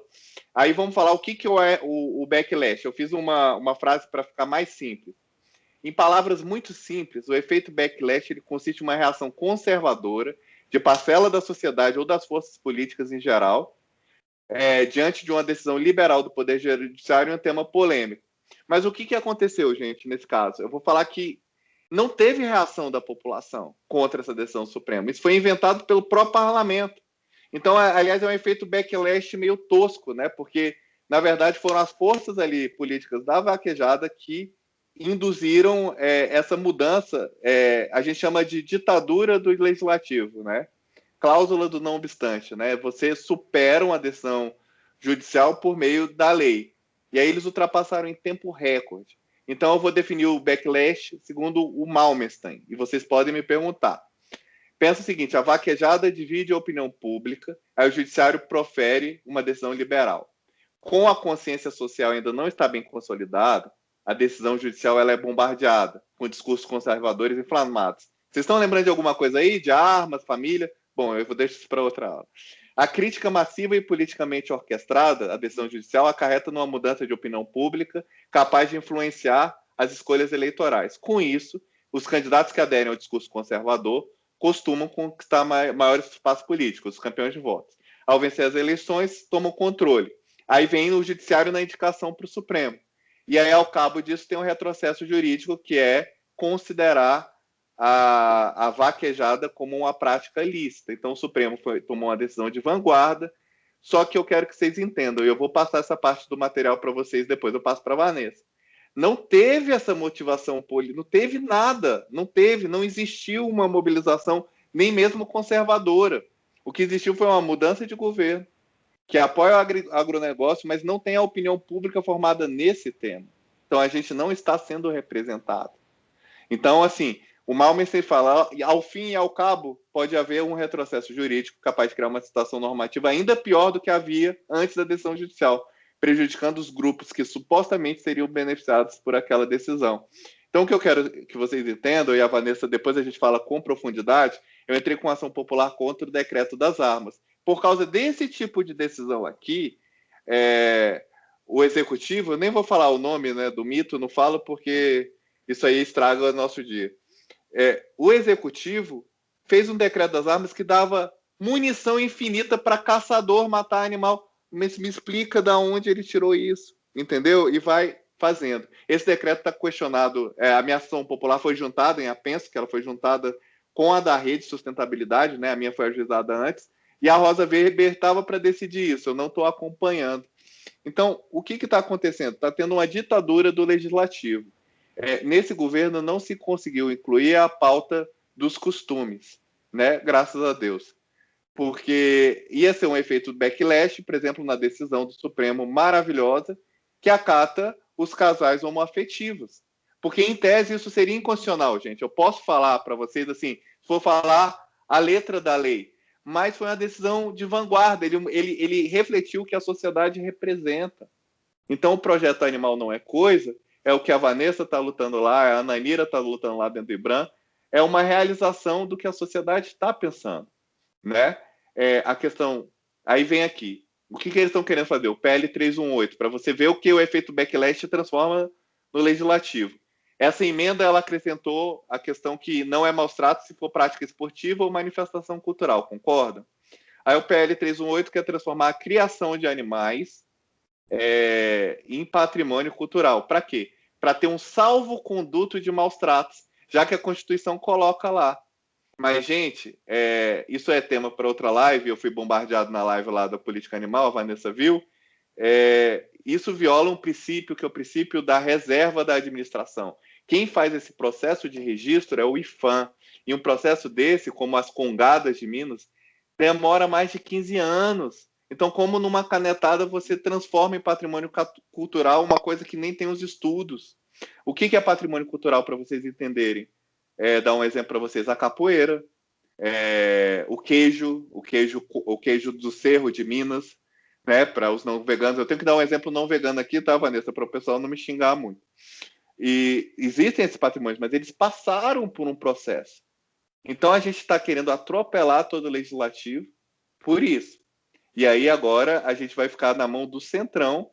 Aí vamos falar o que é o backlash. Eu fiz uma frase para ficar mais simples. Em palavras muito simples, o efeito backlash ele consiste em uma reação conservadora de parcela da sociedade ou das forças políticas em geral, diante de uma decisão liberal do Poder Judiciário em um tema polêmico. Mas o que aconteceu, gente, nesse caso? Eu vou falar que não teve reação da população contra essa decisão suprema. Isso foi inventado pelo próprio parlamento. Então, aliás, é um efeito backlash meio tosco, né? Porque, na verdade, foram as forças ali políticas da vaquejada que induziram essa mudança, a gente chama de ditadura do legislativo, né? Cláusula do não obstante, né? Você supera uma decisão judicial por meio da lei. E aí eles ultrapassaram em tempo recorde. Então eu vou definir o backlash segundo o Malmsteen. E vocês podem me perguntar. Pensa o seguinte, a vaquejada divide a opinião pública, aí o judiciário profere uma decisão liberal. Com a consciência social ainda não está bem consolidada, a decisão judicial ela é bombardeada com discursos conservadores inflamados. Vocês estão lembrando de alguma coisa aí? De armas, família? Bom, eu vou deixar isso para outra aula. A crítica massiva e politicamente orquestrada à decisão judicial acarreta numa mudança de opinião pública capaz de influenciar as escolhas eleitorais. Com isso, os candidatos que aderem ao discurso conservador costumam conquistar maiores espaços políticos, os campeões de votos. Ao vencer as eleições, tomam controle. Aí vem o judiciário na indicação para o Supremo. E aí, ao cabo disso, tem um retrocesso jurídico que é considerar a vaquejada como uma prática ilícita. Então, o Supremo tomou uma decisão de vanguarda, só que eu quero que vocês entendam, e eu vou passar essa parte do material para vocês depois, eu passo para a Vanessa. Não teve essa motivação política, não teve nada, não existiu uma mobilização, nem mesmo conservadora. O que existiu foi uma mudança de governo, que apoia o agronegócio, mas não tem a opinião pública formada nesse tema. Então, a gente não está sendo representado. Então, assim, o Malmsteen fala, ao fim e ao cabo, pode haver um retrocesso jurídico capaz de criar uma situação normativa ainda pior do que havia antes da decisão judicial, prejudicando os grupos que supostamente seriam beneficiados por aquela decisão. Então, o que eu quero que vocês entendam, e a Vanessa, depois a gente fala com profundidade, eu entrei com ação popular contra o decreto das armas. Por causa desse tipo de decisão aqui, o executivo, eu nem vou falar o nome, né, do mito, não falo porque isso aí estraga o nosso dia. O executivo fez um decreto das armas que dava munição infinita para caçador matar animal. Me explica de onde ele tirou isso, entendeu? E vai fazendo. Esse decreto está questionado. A minha ação popular foi juntada em Apenso, que ela foi juntada com a da Rede Sustentabilidade, né? A minha foi ajuizada antes. E a Rosa Weber estava para decidir isso. Eu não estou acompanhando. Então, o que está acontecendo? Está tendo uma ditadura do legislativo. Nesse governo não se conseguiu incluir a pauta dos costumes, né? Graças a Deus. Porque ia ser um efeito backlash, por exemplo, na decisão do Supremo maravilhosa, que acata os casais homoafetivos. Porque, em tese, isso seria inconstitucional, gente. Eu posso falar para vocês, assim, se for falar a letra da lei, mas foi uma decisão de vanguarda, ele refletiu o que a sociedade representa. Então, o projeto Animal Não É Coisa, é o que a Vanessa está lutando lá, a Ananira está lutando lá dentro do IBRAM, é uma realização do que a sociedade está pensando, né? A questão, aí vem aqui, o que eles estão querendo fazer? O PL 318, para você ver o que o efeito backlash transforma no legislativo. Essa emenda, ela acrescentou a questão que não é maus tratos se for prática esportiva ou manifestação cultural, concorda? Aí o PL 318 quer transformar a criação de animais em patrimônio cultural. Para quê? Para ter um salvo-conduto de maus tratos, já que a Constituição coloca lá. Mas, gente, isso é tema para outra live, eu fui bombardeado na live lá da Política Animal, a Vanessa viu. Isso viola um princípio, que é o princípio da reserva da administração. Quem faz esse processo de registro é o IFAM. E um processo desse, como as congadas de Minas, demora mais de 15 anos. Então, como numa canetada você transforma em patrimônio cultural uma coisa que nem tem os estudos. O que é patrimônio cultural, para vocês entenderem? Dar um exemplo para vocês. A capoeira, o queijo do Cerro de Minas, né, para os não veganos. Eu tenho que dar um exemplo não vegano aqui, tá, Vanessa? Para o pessoal não me xingar muito. E existem esses patrimônios, mas eles passaram por um processo. Então, a gente está querendo atropelar todo o legislativo por isso. E aí, agora, a gente vai ficar na mão do Centrão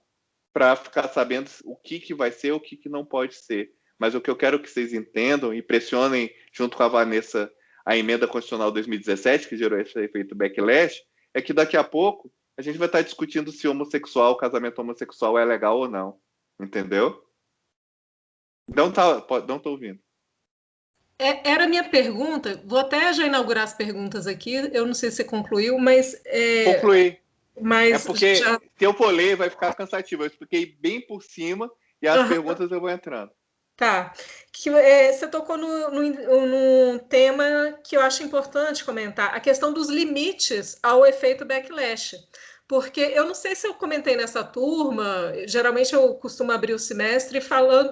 para ficar sabendo o que vai ser, o que não pode ser. Mas o que eu quero que vocês entendam e pressionem, junto com a Vanessa, a emenda constitucional 2017, que gerou esse efeito backlash, é que daqui a pouco a gente vai estar discutindo se casamento homossexual é legal ou não. Entendeu? Não tô ouvindo. Era a minha pergunta, vou até já inaugurar as perguntas aqui, eu não sei se você concluiu, mas... Concluí. Mas porque se eu for ler, vai ficar cansativo. Eu expliquei bem por cima e as perguntas eu vou entrando. Tá. Você tocou num tema que eu acho importante comentar, a questão dos limites ao efeito backlash. Porque eu não sei se eu comentei nessa turma, geralmente eu costumo abrir o semestre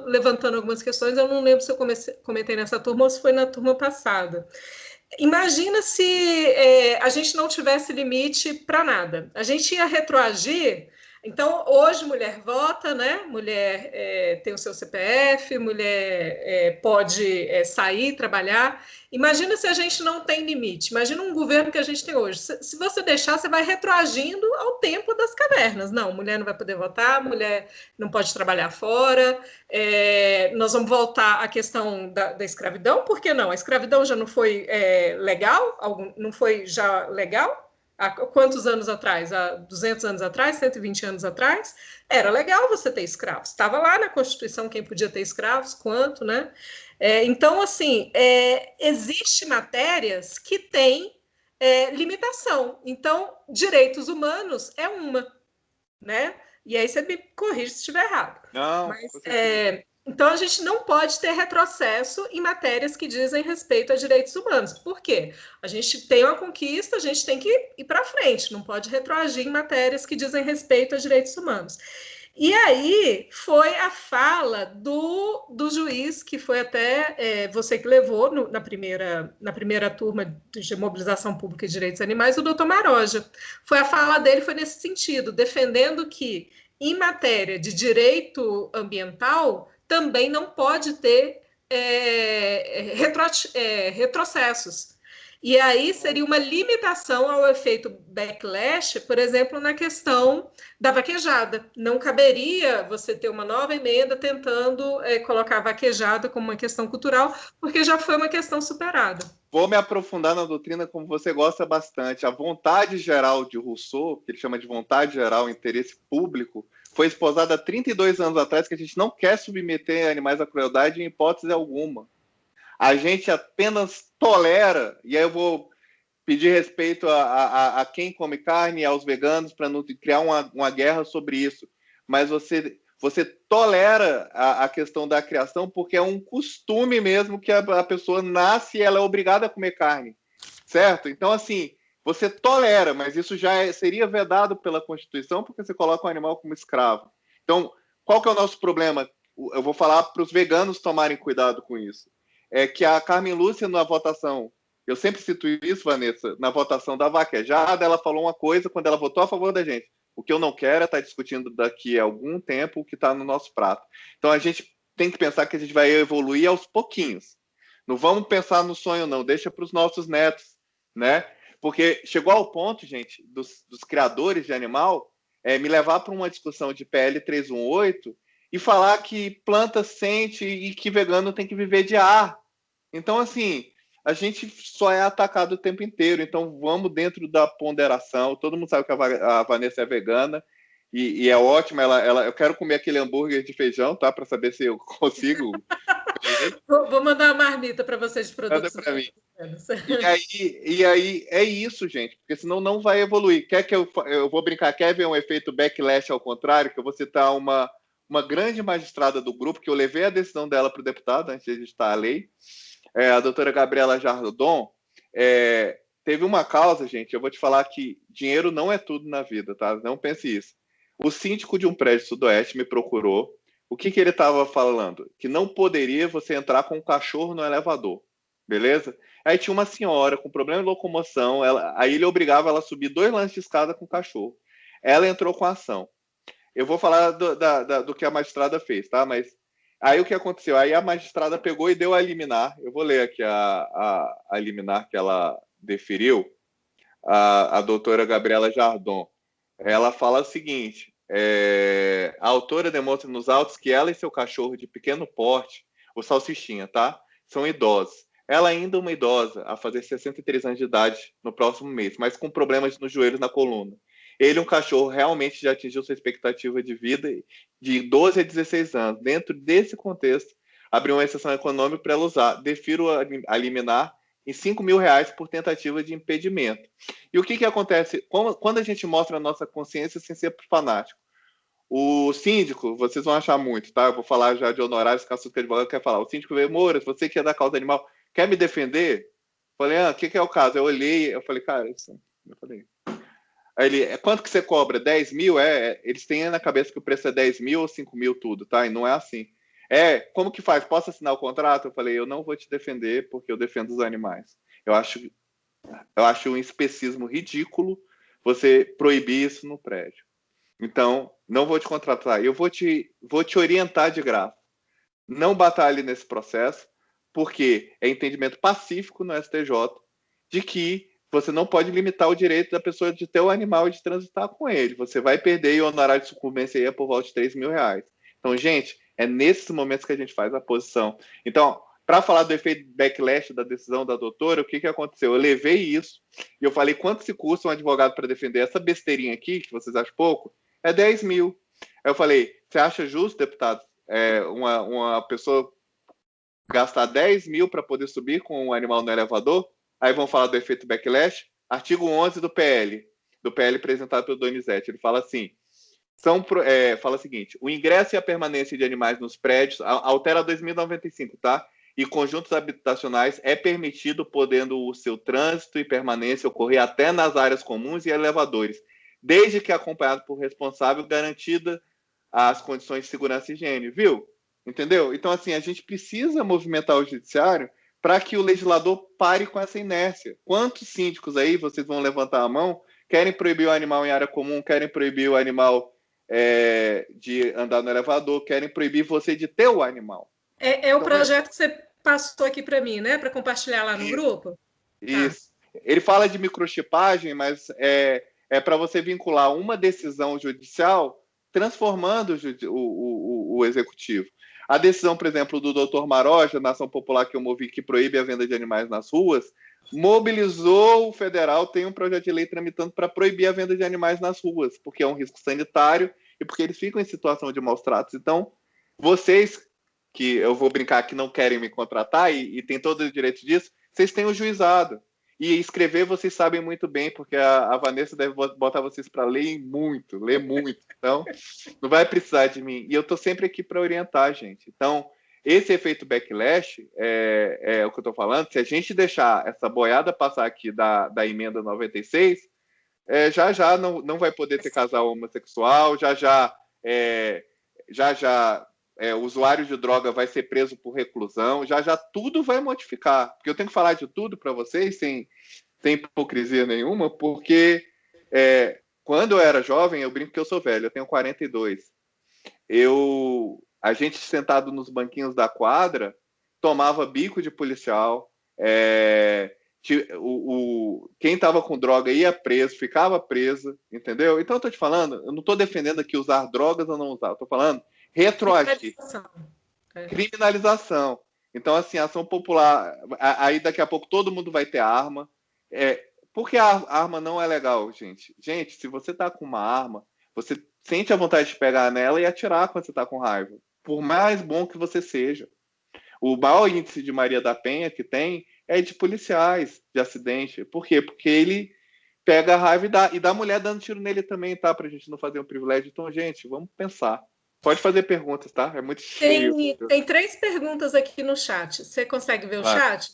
levantando algumas questões, eu não lembro se eu comentei nessa turma ou se foi na turma passada. Imagina se a gente não tivesse limite para nada. A gente ia retroagir. Então, hoje, mulher vota, né? Mulher tem o seu CPF, mulher pode sair, trabalhar. Imagina se a gente não tem limite. Imagina um governo que a gente tem hoje. Se você deixar, você vai retroagindo ao tempo das cavernas. Não, mulher não vai poder votar, mulher não pode trabalhar fora. Nós vamos voltar à questão da escravidão. Por que não? A escravidão já não foi legal? Não foi já legal? Há quantos anos atrás? Há 200 anos atrás? 120 anos atrás? Era legal você ter escravos. Estava lá na Constituição quem podia ter escravos, quanto, né? Então, assim, existem matérias que têm limitação. Então, direitos humanos é uma, né? E aí você me corrige se estiver errado. Não, mas, então, a gente não pode ter retrocesso em matérias que dizem respeito a direitos humanos. Por quê? A gente tem uma conquista, a gente tem que ir para frente, não pode retroagir em matérias que dizem respeito a direitos humanos. E aí foi a fala do juiz, que foi até você que levou na primeira turma de mobilização pública de direitos animais, o doutor Maroja. Foi a fala dele, foi nesse sentido, defendendo que, em matéria de direito ambiental, também não pode ter retrocessos. E aí seria uma limitação ao efeito backlash, por exemplo, na questão da vaquejada. Não caberia você ter uma nova emenda tentando colocar a vaquejada como uma questão cultural, porque já foi uma questão superada. Vou me aprofundar na doutrina como você gosta bastante. A vontade geral de Rousseau, que ele chama de vontade geral, interesse público, foi esposada há 32 anos atrás, que a gente não quer submeter animais à crueldade em hipótese alguma. A gente apenas tolera, e aí eu vou pedir respeito a quem come carne e aos veganos para não criar uma guerra sobre isso. mas você tolera a questão da criação porque é um costume mesmo que a pessoa nasce e ela é obrigada a comer carne, certo? Então, assim, você tolera, mas isso já seria vedado pela Constituição porque você coloca um animal como escravo. Então, qual que é o nosso problema? Eu vou falar para os veganos tomarem cuidado com isso. É que a Carmen Lúcia, na votação, eu sempre cito isso, Vanessa, na votação da vaquejada, ela falou uma coisa quando ela votou a favor da gente. O que eu não quero é estar discutindo daqui a algum tempo o que está no nosso prato. Então, a gente tem que pensar que a gente vai evoluir aos pouquinhos. Não vamos pensar no sonho, não. Deixa para os nossos netos, né? Porque chegou ao ponto, gente, dos criadores de animal me levar para uma discussão de PL 318 e falar que planta sente e que vegano tem que viver de ar. Então, assim, a gente só é atacado o tempo inteiro. Então, vamos dentro da ponderação. Todo mundo sabe que a Vanessa é vegana e é ótima. Eu quero comer aquele hambúrguer de feijão, tá? Para saber se eu consigo. Vou mandar uma marmita para vocês de produtos. Manda para mim. E aí é isso, gente, porque senão não vai evoluir. Quer que eu vou brincar? Quer ver um efeito backlash ao contrário? Que eu vou citar uma grande magistrada do grupo, que eu levei a decisão dela para o deputado antes de editar a lei, a doutora Gabriela Jardon. Teve uma causa, gente, eu vou te falar que dinheiro não é tudo na vida, tá? Não pense isso. O síndico de um prédio sudoeste me procurou. O que ele estava falando? Que não poderia você entrar com um cachorro no elevador, beleza? Aí tinha uma senhora com problema de locomoção, aí ele obrigava ela a subir 2 lances de escada com o cachorro. Ela entrou com a ação. Eu vou falar do que a magistrada fez, tá? Mas aí o que aconteceu? Aí a magistrada pegou e deu a liminar. Eu vou ler aqui a liminar que ela deferiu, a doutora Gabriela Jardon. Ela fala o seguinte: a autora demonstra nos autos que ela e seu cachorro de pequeno porte, o Salsichinha, tá? São idosos. Ela ainda é uma idosa, a fazer 63 anos de idade no próximo mês, mas com problemas nos joelhos e na coluna. Ele, um cachorro, realmente já atingiu sua expectativa de vida de 12 a 16 anos. Dentro desse contexto, abriu uma exceção econômica para ela usar. Defiro a liminar em R$5 mil por tentativa de impedimento. E o que acontece? Quando a gente mostra a nossa consciência sem ser fanático? O síndico, vocês vão achar muito, tá? Eu vou falar já de honorários, que a Assunto Advogado quer falar. O síndico veio: Moura, você que é da causa animal, quer me defender? Falei: o que é o caso? Eu olhei, eu falei: cara, isso... Eu falei... Aí ele: quanto que você cobra? 10 mil? Eles têm na cabeça que o preço é 10 mil ou 5 mil tudo, tá? E não é assim. Como que faz? Posso assinar o contrato? Eu falei: eu não vou te defender porque eu defendo os animais. Eu acho um especismo ridículo você proibir isso no prédio. Então, não vou te contratar. Eu vou te orientar de graça. Não batalhe nesse processo, porque é entendimento pacífico no STJ de que você não pode limitar o direito da pessoa de ter o animal e de transitar com ele. Você vai perder, e o honorário de sucumbência aí é por volta de R$3 mil. Então, gente, é nesses momentos que a gente faz a posição. Então, para falar do efeito backlash da decisão da doutora, o que aconteceu? Eu levei isso e eu falei: quanto se custa um advogado para defender essa besteirinha aqui, que vocês acham pouco? É 10 mil. Aí eu falei: você acha justo, deputado, uma pessoa gastar 10 mil para poder subir com um animal no elevador? Aí vamos falar do efeito backlash. Artigo 11 do PL apresentado pelo Donizete. Ele fala assim: fala o seguinte: o ingresso e a permanência de animais nos prédios, altera 2095, tá? E conjuntos habitacionais é permitido, podendo o seu trânsito e permanência ocorrer até nas áreas comuns e elevadores, desde que acompanhado por responsável, garantida as condições de segurança e higiene, viu? Entendeu? Então, assim, a gente precisa movimentar o judiciário para que o legislador pare com essa inércia. Quantos síndicos aí, vocês vão levantar a mão, querem proibir o animal em área comum, querem proibir o animal de andar no elevador, querem proibir você de ter o animal? É o projeto que você passou aqui para mim, né? Para compartilhar lá no grupo? Isso. Tá. Ele fala de microchipagem, mas é para você vincular uma decisão judicial transformando o executivo. A decisão, por exemplo, do Dr. Maroja, na ação popular que eu movi, que proíbe a venda de animais nas ruas, mobilizou o federal, tem um projeto de lei tramitando para proibir a venda de animais nas ruas, porque é um risco sanitário e porque eles ficam em situação de maus tratos. Então, vocês, que eu vou brincar que não querem me contratar e tem todo o direito disso, vocês têm o juizado. E escrever vocês sabem muito bem, porque a Vanessa deve botar vocês para ler muito. Então, não vai precisar de mim. E eu estou sempre aqui para orientar, gente. Então, esse efeito backlash é o que eu estou falando. Se a gente deixar essa boiada passar aqui da emenda 96, já não vai poder ter casal homossexual, já usuário de droga vai ser preso por reclusão, já tudo vai modificar. Porque eu tenho que falar de tudo para vocês sem hipocrisia nenhuma, porque quando eu era jovem, eu brinco que eu sou velho, eu tenho 42. A gente sentado nos banquinhos da quadra, tomava bico de policial, quem estava com droga ia preso, ficava preso, entendeu? Então eu estou te falando, eu não estou defendendo aqui usar drogas ou não usar, eu estou falando retroagir. Criminalização. Então, assim, ação popular, aí daqui a pouco todo mundo vai ter arma. Por que a arma não é legal, gente? Gente, se você está com uma arma, você sente a vontade de pegar nela e atirar quando você está com raiva. Por mais bom que você seja. O maior índice de Maria da Penha que tem é de policiais, de acidente. Por quê? Porque ele pega a raiva e dá a mulher dando tiro nele também, tá? Pra gente não fazer um privilégio. Então, gente, vamos pensar. Pode fazer perguntas, tá? É muito cheio. Tem 3 perguntas aqui no chat. Você consegue ver o chat?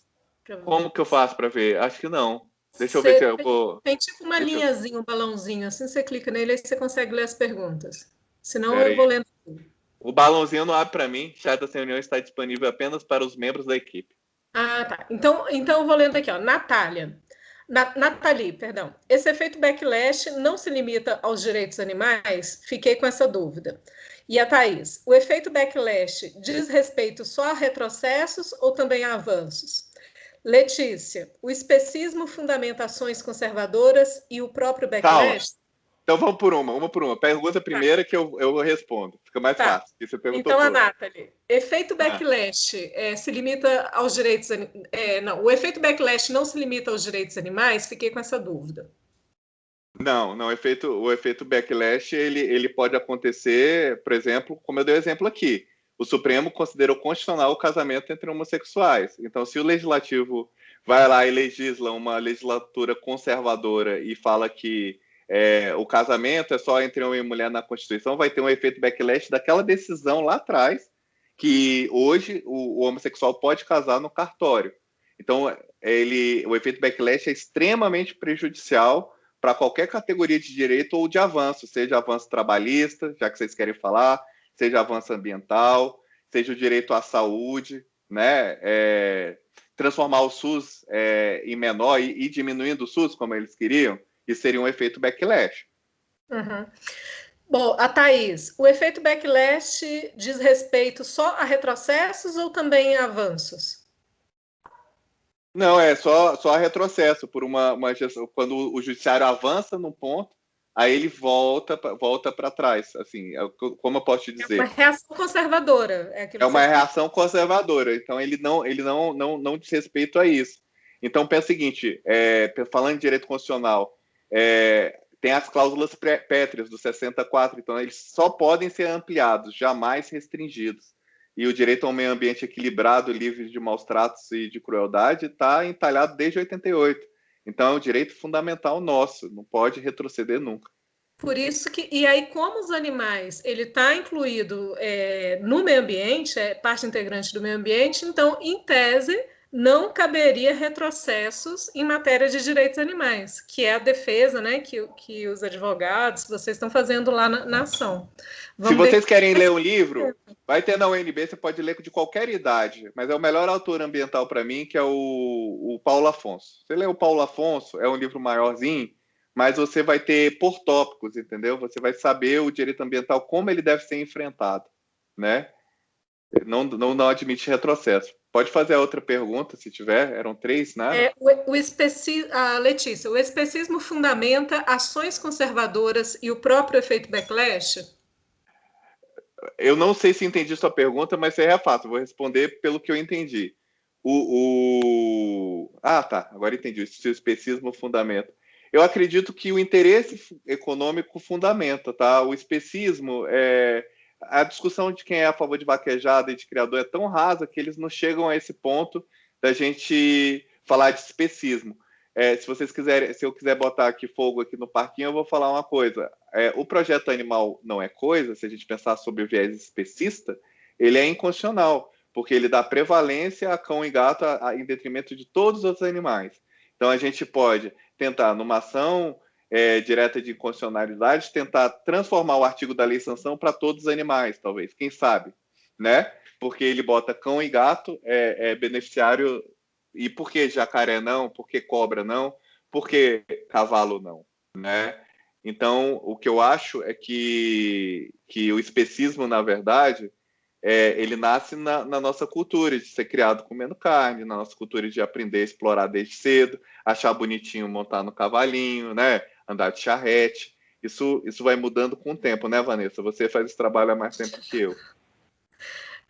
Como que eu faço para ver? Acho que não. Deixa eu ver se eu vou... Tem tipo uma linhazinha, um balãozinho. Assim você clica nele e você consegue ler as perguntas. Senão eu vou lendo tudo. O balãozinho não abre para mim. O chat dessa reunião está disponível apenas para os membros da equipe. Ah, tá. Então eu vou lendo aqui, ó. Nathalie, perdão. Esse efeito backlash não se limita aos direitos animais? Fiquei com essa dúvida. E a Thaís, o efeito backlash diz respeito só a retrocessos ou também a avanços? Letícia, o especismo fundamenta ações conservadoras e o próprio backlash? Calma. Então vamos por uma. Pergunta primeira que eu respondo. Fica mais fácil. Então, a Nathalie, efeito backlash se limita aos direitos... não, o efeito backlash não se limita aos direitos animais? Fiquei com essa dúvida. Não, o efeito backlash ele pode acontecer, por exemplo, como eu dei o exemplo aqui. O Supremo considerou constitucional o casamento entre homossexuais. Então, se o Legislativo vai lá e legisla uma legislatura conservadora e fala que o casamento é só entre homem e mulher na Constituição, vai ter um efeito backlash daquela decisão lá atrás, que hoje o homossexual pode casar no cartório. Então, o efeito backlash é extremamente prejudicial para qualquer categoria de direito ou de avanço, seja avanço trabalhista, já que vocês querem falar, seja avanço ambiental, seja o direito à saúde, né? Transformar o SUS em menor e diminuindo o SUS, como eles queriam, isso seria um efeito backlash. Uhum. Bom, a Thaís, o efeito backlash diz respeito só a retrocessos ou também a avanços? Não, é só a retrocesso, por uma gestão, quando o judiciário avança num ponto, aí ele volta para trás, assim, como eu posso te dizer? É uma reação conservadora. É uma reação conservadora, então ele não diz respeito a isso. Então, pensa o seguinte, falando de direito constitucional, tem as cláusulas pétreas do 64, então eles só podem ser ampliados, jamais restringidos. E o direito ao meio ambiente equilibrado, livre de maus tratos e de crueldade, está entalhado desde 88. Então, é um direito fundamental nosso, não pode retroceder nunca. Por isso que, e aí, como os animais, ele está incluído no meio ambiente, é parte integrante do meio ambiente, então, em tese, não caberia retrocessos em matéria de direitos animais, que é a defesa, né, que os advogados, vocês estão fazendo lá na ação. Se vocês querem ler um livro, vai ter na UNB, você pode ler de qualquer idade, mas é o melhor autor ambiental para mim, que é o Paulo Afonso. Você lê o Paulo Afonso, é um livro maiorzinho, mas você vai ter por tópicos, entendeu? Você vai saber o direito ambiental, como ele deve ser enfrentado, né? Não admite retrocesso. Pode fazer a outra pergunta, se tiver. Eram 3, né? Letícia, o especismo fundamenta ações conservadoras e o próprio efeito backlash? Eu não sei se entendi sua pergunta, mas é fácil. Vou responder pelo que eu entendi. Tá. Agora entendi. Se o especismo fundamenta. Eu acredito que o interesse econômico fundamenta, tá? O especismo a discussão de quem é a favor de vaquejada e de criador é tão rasa que eles não chegam a esse ponto da gente falar de especismo. se eu quiser botar aqui fogo aqui no parquinho, eu vou falar uma coisa. O projeto animal não é coisa, se a gente pensar sobre o viés especista, ele é inconstitucional, porque ele dá prevalência a cão e gato em detrimento de todos os outros animais. Então, a gente pode tentar, numa ação direta de inconstitucionalidade, tentar transformar o artigo da lei sanção para todos os animais, talvez, quem sabe, né? Porque ele bota cão e gato, beneficiário. E por que jacaré não? Por que cobra não? Por que cavalo não? Né? Então, o que eu acho é que o especismo, na verdade, ele nasce na nossa cultura de ser criado comendo carne, na nossa cultura de aprender a explorar desde cedo, achar bonitinho montar no cavalinho, né? Andar de charrete. Isso vai mudando com o tempo, né, Vanessa? Você faz esse trabalho há mais tempo que eu.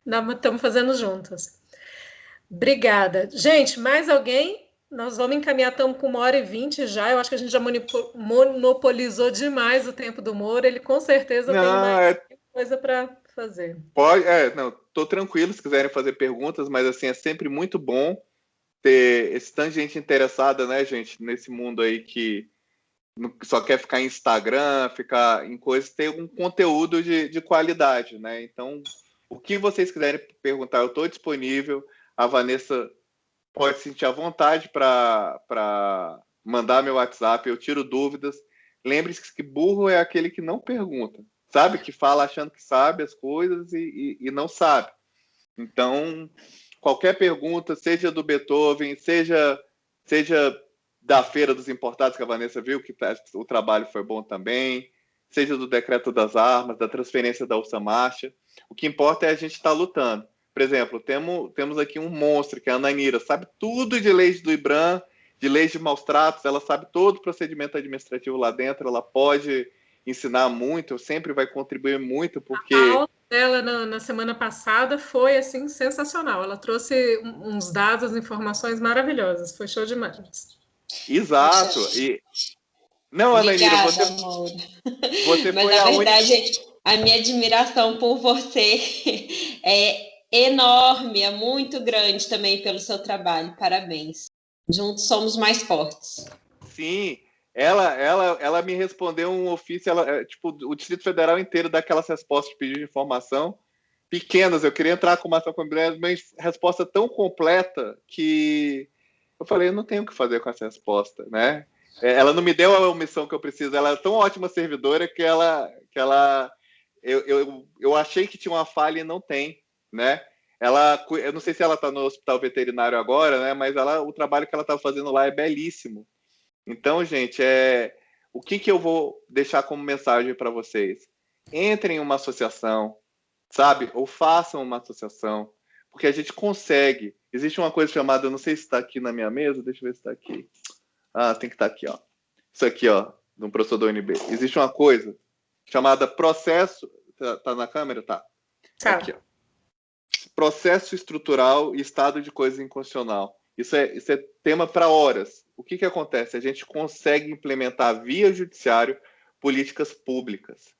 Não, estamos fazendo juntas. Obrigada. Gente, mais alguém? Nós vamos encaminhar, estamos com 1h20 já. Eu acho que a gente já monopolizou demais o tempo do Moura. Ele com certeza tem mais coisa para fazer. Pode, não, tô tranquilo se quiserem fazer perguntas, mas assim, é sempre muito bom ter esse tanto de gente interessada, né, gente, nesse mundo aí que só quer ficar em Instagram, ficar em coisas, ter um conteúdo de qualidade, né? Então, o que vocês quiserem perguntar, eu estou disponível. A Vanessa pode sentir à vontade para mandar meu WhatsApp, eu tiro dúvidas. Lembre-se que burro é aquele que não pergunta, sabe? Que fala achando que sabe as coisas e não sabe. Então, qualquer pergunta, seja do Beethoven, seja da Feira dos Importados, que a Vanessa viu, que o trabalho foi bom também, seja do Decreto das Armas, da transferência da Ursa Marcha, o que importa é a gente estar lutando. Por exemplo, temos aqui um monstro, que é a Ananira, sabe tudo de leis do IBRAM, de leis de maus tratos, ela sabe todo o procedimento administrativo lá dentro, ela pode ensinar muito, sempre vai contribuir muito, porque... A aula dela na semana passada foi, assim, sensacional. Ela trouxe uns dados, informações maravilhosas. Foi show demais. Exato. E... Não, Ananira, você Mas, foi na a verdade, única... a minha admiração por você é enorme, é muito grande também pelo seu trabalho. Parabéns. Juntos somos mais fortes. Sim, ela me respondeu um ofício, tipo, o Distrito Federal inteiro dá aquelas respostas de pedido de informação pequenas. Eu queria entrar com uma ação com mas resposta tão completa que eu falei, eu não tenho o que fazer com essa resposta, né? Ela não me deu a omissão que eu preciso. Ela é tão ótima servidora que eu achei que tinha uma falha e não tem, né? Eu não sei se ela está no hospital veterinário agora, né? Mas o trabalho que ela está fazendo lá é belíssimo. Então, gente, o que eu vou deixar como mensagem para vocês? Entrem em uma associação, sabe? Ou façam uma associação, porque a gente consegue. Existe uma coisa chamada, eu não sei se está aqui na minha mesa, deixa eu ver se está aqui. Ah, tem que estar aqui, ó. Isso aqui, ó, de um professor da UNB. Existe uma coisa chamada processo... Tá na câmera? Tá. Tá. Aqui, ó. Processo estrutural e estado de coisa inconstitucional. Isso é tema para horas. O que acontece? A gente consegue implementar via judiciário políticas públicas.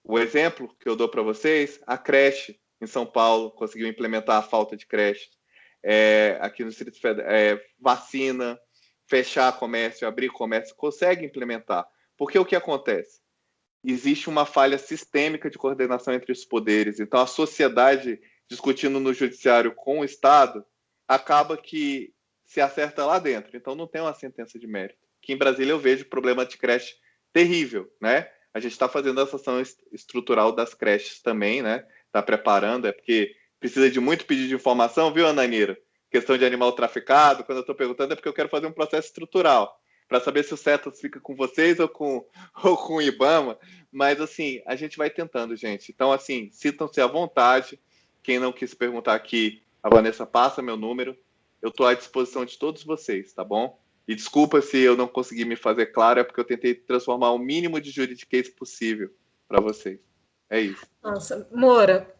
O exemplo que eu dou para vocês, a creche em São Paulo conseguiu implementar a falta de creche. Aqui no Distrito Federal, vacina, fechar comércio, abrir comércio, consegue implementar. Porque o que acontece? Existe uma falha sistêmica de coordenação entre os poderes. Então, a sociedade, discutindo no judiciário com o Estado, acaba que se acerta lá dentro. Então, não tem uma sentença de mérito. Aqui em Brasília, eu vejo problema de creche terrível, né? A gente está fazendo essa ação estrutural das creches também, né? Está preparando, porque precisa de muito pedido de informação, viu, Ananira? Questão de animal traficado, quando eu estou perguntando é porque eu quero fazer um processo estrutural, para saber se o CETAS fica com vocês ou com o IBAMA, mas, assim, a gente vai tentando, gente. Então, assim, sintam-se à vontade. Quem não quis perguntar aqui, a Vanessa passa meu número. Eu estou à disposição de todos vocês, tá bom? E desculpa se eu não consegui me fazer claro, é porque eu tentei transformar o mínimo de juridiquês possível para vocês. É isso. Nossa, Moura,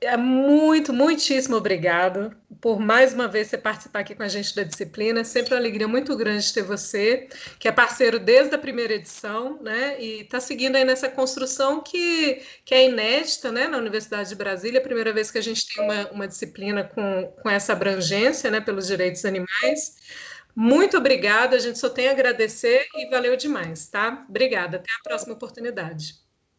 muitíssimo obrigado por mais uma vez você participar aqui com a gente da disciplina. É sempre uma alegria muito grande ter você, que é parceiro desde a primeira edição, né? E está seguindo aí nessa construção que é inédita, né? Na Universidade de Brasília, a primeira vez que a gente tem uma disciplina com essa abrangência, né? Pelos direitos animais. Muito obrigada, a gente só tem a agradecer e valeu demais, tá? Obrigada, até a próxima oportunidade.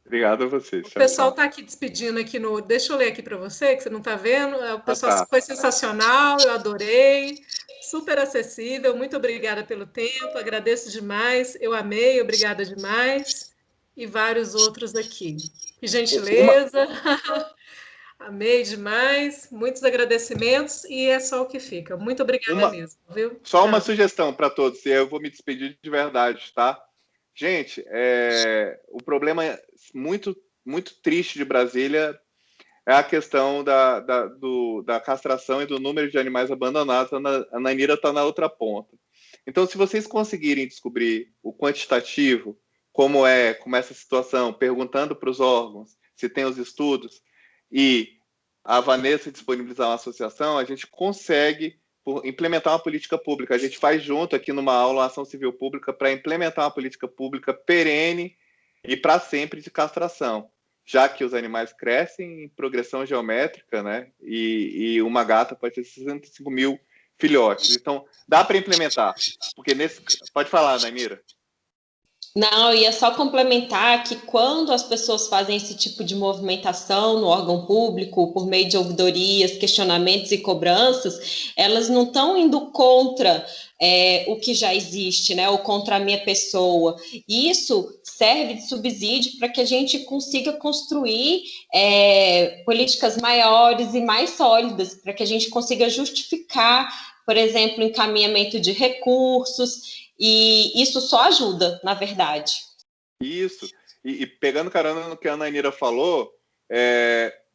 Obrigado a vocês. O pessoal está aqui despedindo aqui no... Deixa eu ler aqui para você, que você não está vendo. O pessoal foi sensacional, eu adorei, super acessível, muito obrigada pelo tempo, agradeço demais, eu amei, obrigada demais, e vários outros aqui. Que gentileza, amei demais, muitos agradecimentos, e é só o que fica. Muito obrigada mesmo, viu? Só uma sugestão para todos, e eu vou me despedir de verdade, tá? Gente, o problema muito triste de Brasília é a questão da castração e do número de animais abandonados. A Nainira está na outra ponta. Então, se vocês conseguirem descobrir o quantitativo, como é essa situação, perguntando para os órgãos se tem os estudos, e a Vanessa disponibilizar uma associação, a gente consegue implementar uma política pública. A gente faz junto aqui numa aula, ação civil pública, para implementar uma política pública perene e para sempre de castração, já que os animais crescem em progressão geométrica, né? E uma gata pode ter 65 mil filhotes. Então, dá para implementar. Porque Pode falar, Nainira. Não, eu ia só complementar que quando as pessoas fazem esse tipo de movimentação no órgão público, por meio de ouvidorias, questionamentos e cobranças, elas não estão indo contra o que já existe, né, ou contra a minha pessoa. Isso serve de subsídio para que a gente consiga construir políticas maiores e mais sólidas, para que a gente consiga justificar, por exemplo, encaminhamento de recursos. E isso só ajuda, na verdade. Isso. E pegando carona no que a Nainira falou,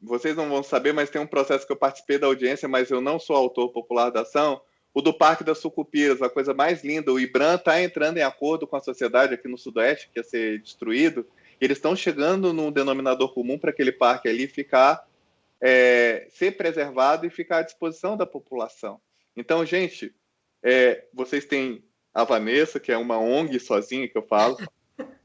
vocês não vão saber, mas tem um processo que eu participei da audiência, mas eu não sou autor popular da ação, o do Parque das Sucupiras, a coisa mais linda. O IBRAM está entrando em acordo com a sociedade aqui no Sudoeste, que ia ser destruído, e eles estão chegando num denominador comum para aquele parque ali ser preservado e ficar à disposição da população. Então, gente, vocês têm a Vanessa, que é uma ONG sozinha, que eu falo.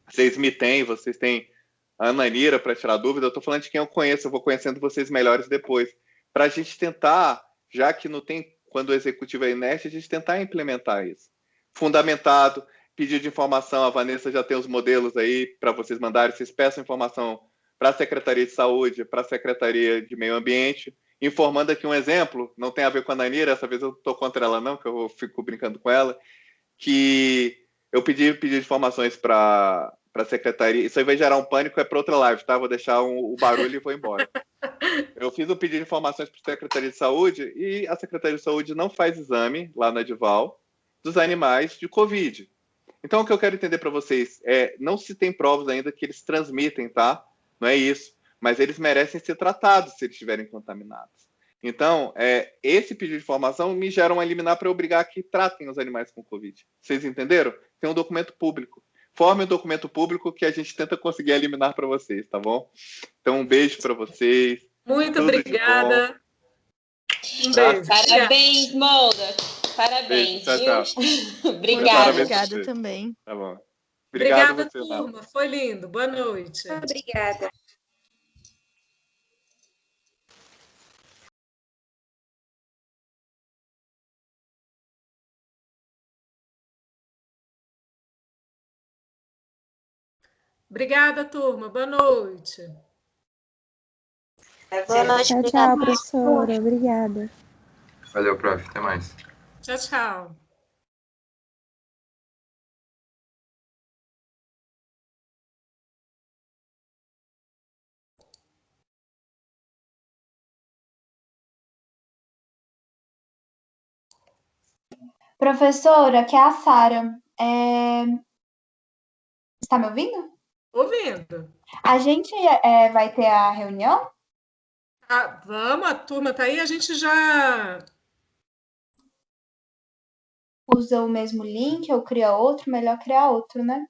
Vocês me têm, vocês têm a Nainira para tirar dúvida. Eu estou falando de quem eu conheço, eu vou conhecendo vocês melhores depois. Para a gente tentar, já que não tem, quando o executivo é inerte, a gente tentar implementar isso. Fundamentado, pedido de informação, a Vanessa já tem os modelos aí para vocês mandarem. Vocês peçam informação para a Secretaria de Saúde, para a Secretaria de Meio Ambiente, informando aqui um exemplo, não tem a ver com a Nainira, essa vez eu estou contra ela não, que eu fico brincando com ela, que eu pedi de informações para a secretaria. Isso aí vai gerar um pânico, é para outra live, tá? Vou deixar o barulho e vou embora. Eu fiz um pedido de informações para a Secretaria de Saúde e a Secretaria de Saúde não faz exame, lá na Edival, dos animais de Covid. Então, o que eu quero entender para vocês não se tem provas ainda que eles transmitem, tá? Não é isso. Mas eles merecem ser tratados se eles estiverem contaminados. Então, esse pedido de informação me gera uma liminar para obrigar que tratem os animais com Covid. Vocês entenderam? Tem um documento público. Forme um documento público que a gente tenta conseguir eliminar para vocês, tá bom? Então, um beijo para vocês. Muito obrigada. Um beijo. Parabéns, Molda. Parabéns. Beijo, tchau. Obrigada. Obrigada também. Tá bom. Obrigada, turma. Foi lindo. Boa noite. Obrigada. Obrigada, turma. Boa noite. Boa noite. Tchau, professora. Obrigada. Valeu, prof. Até mais. Tchau, tchau. Professora, que é a Sara. Está me ouvindo? Ouvindo. A gente vai ter a reunião? Vamos, a turma tá aí, a gente já... Usa o mesmo link ou cria outro? Melhor criar outro, né?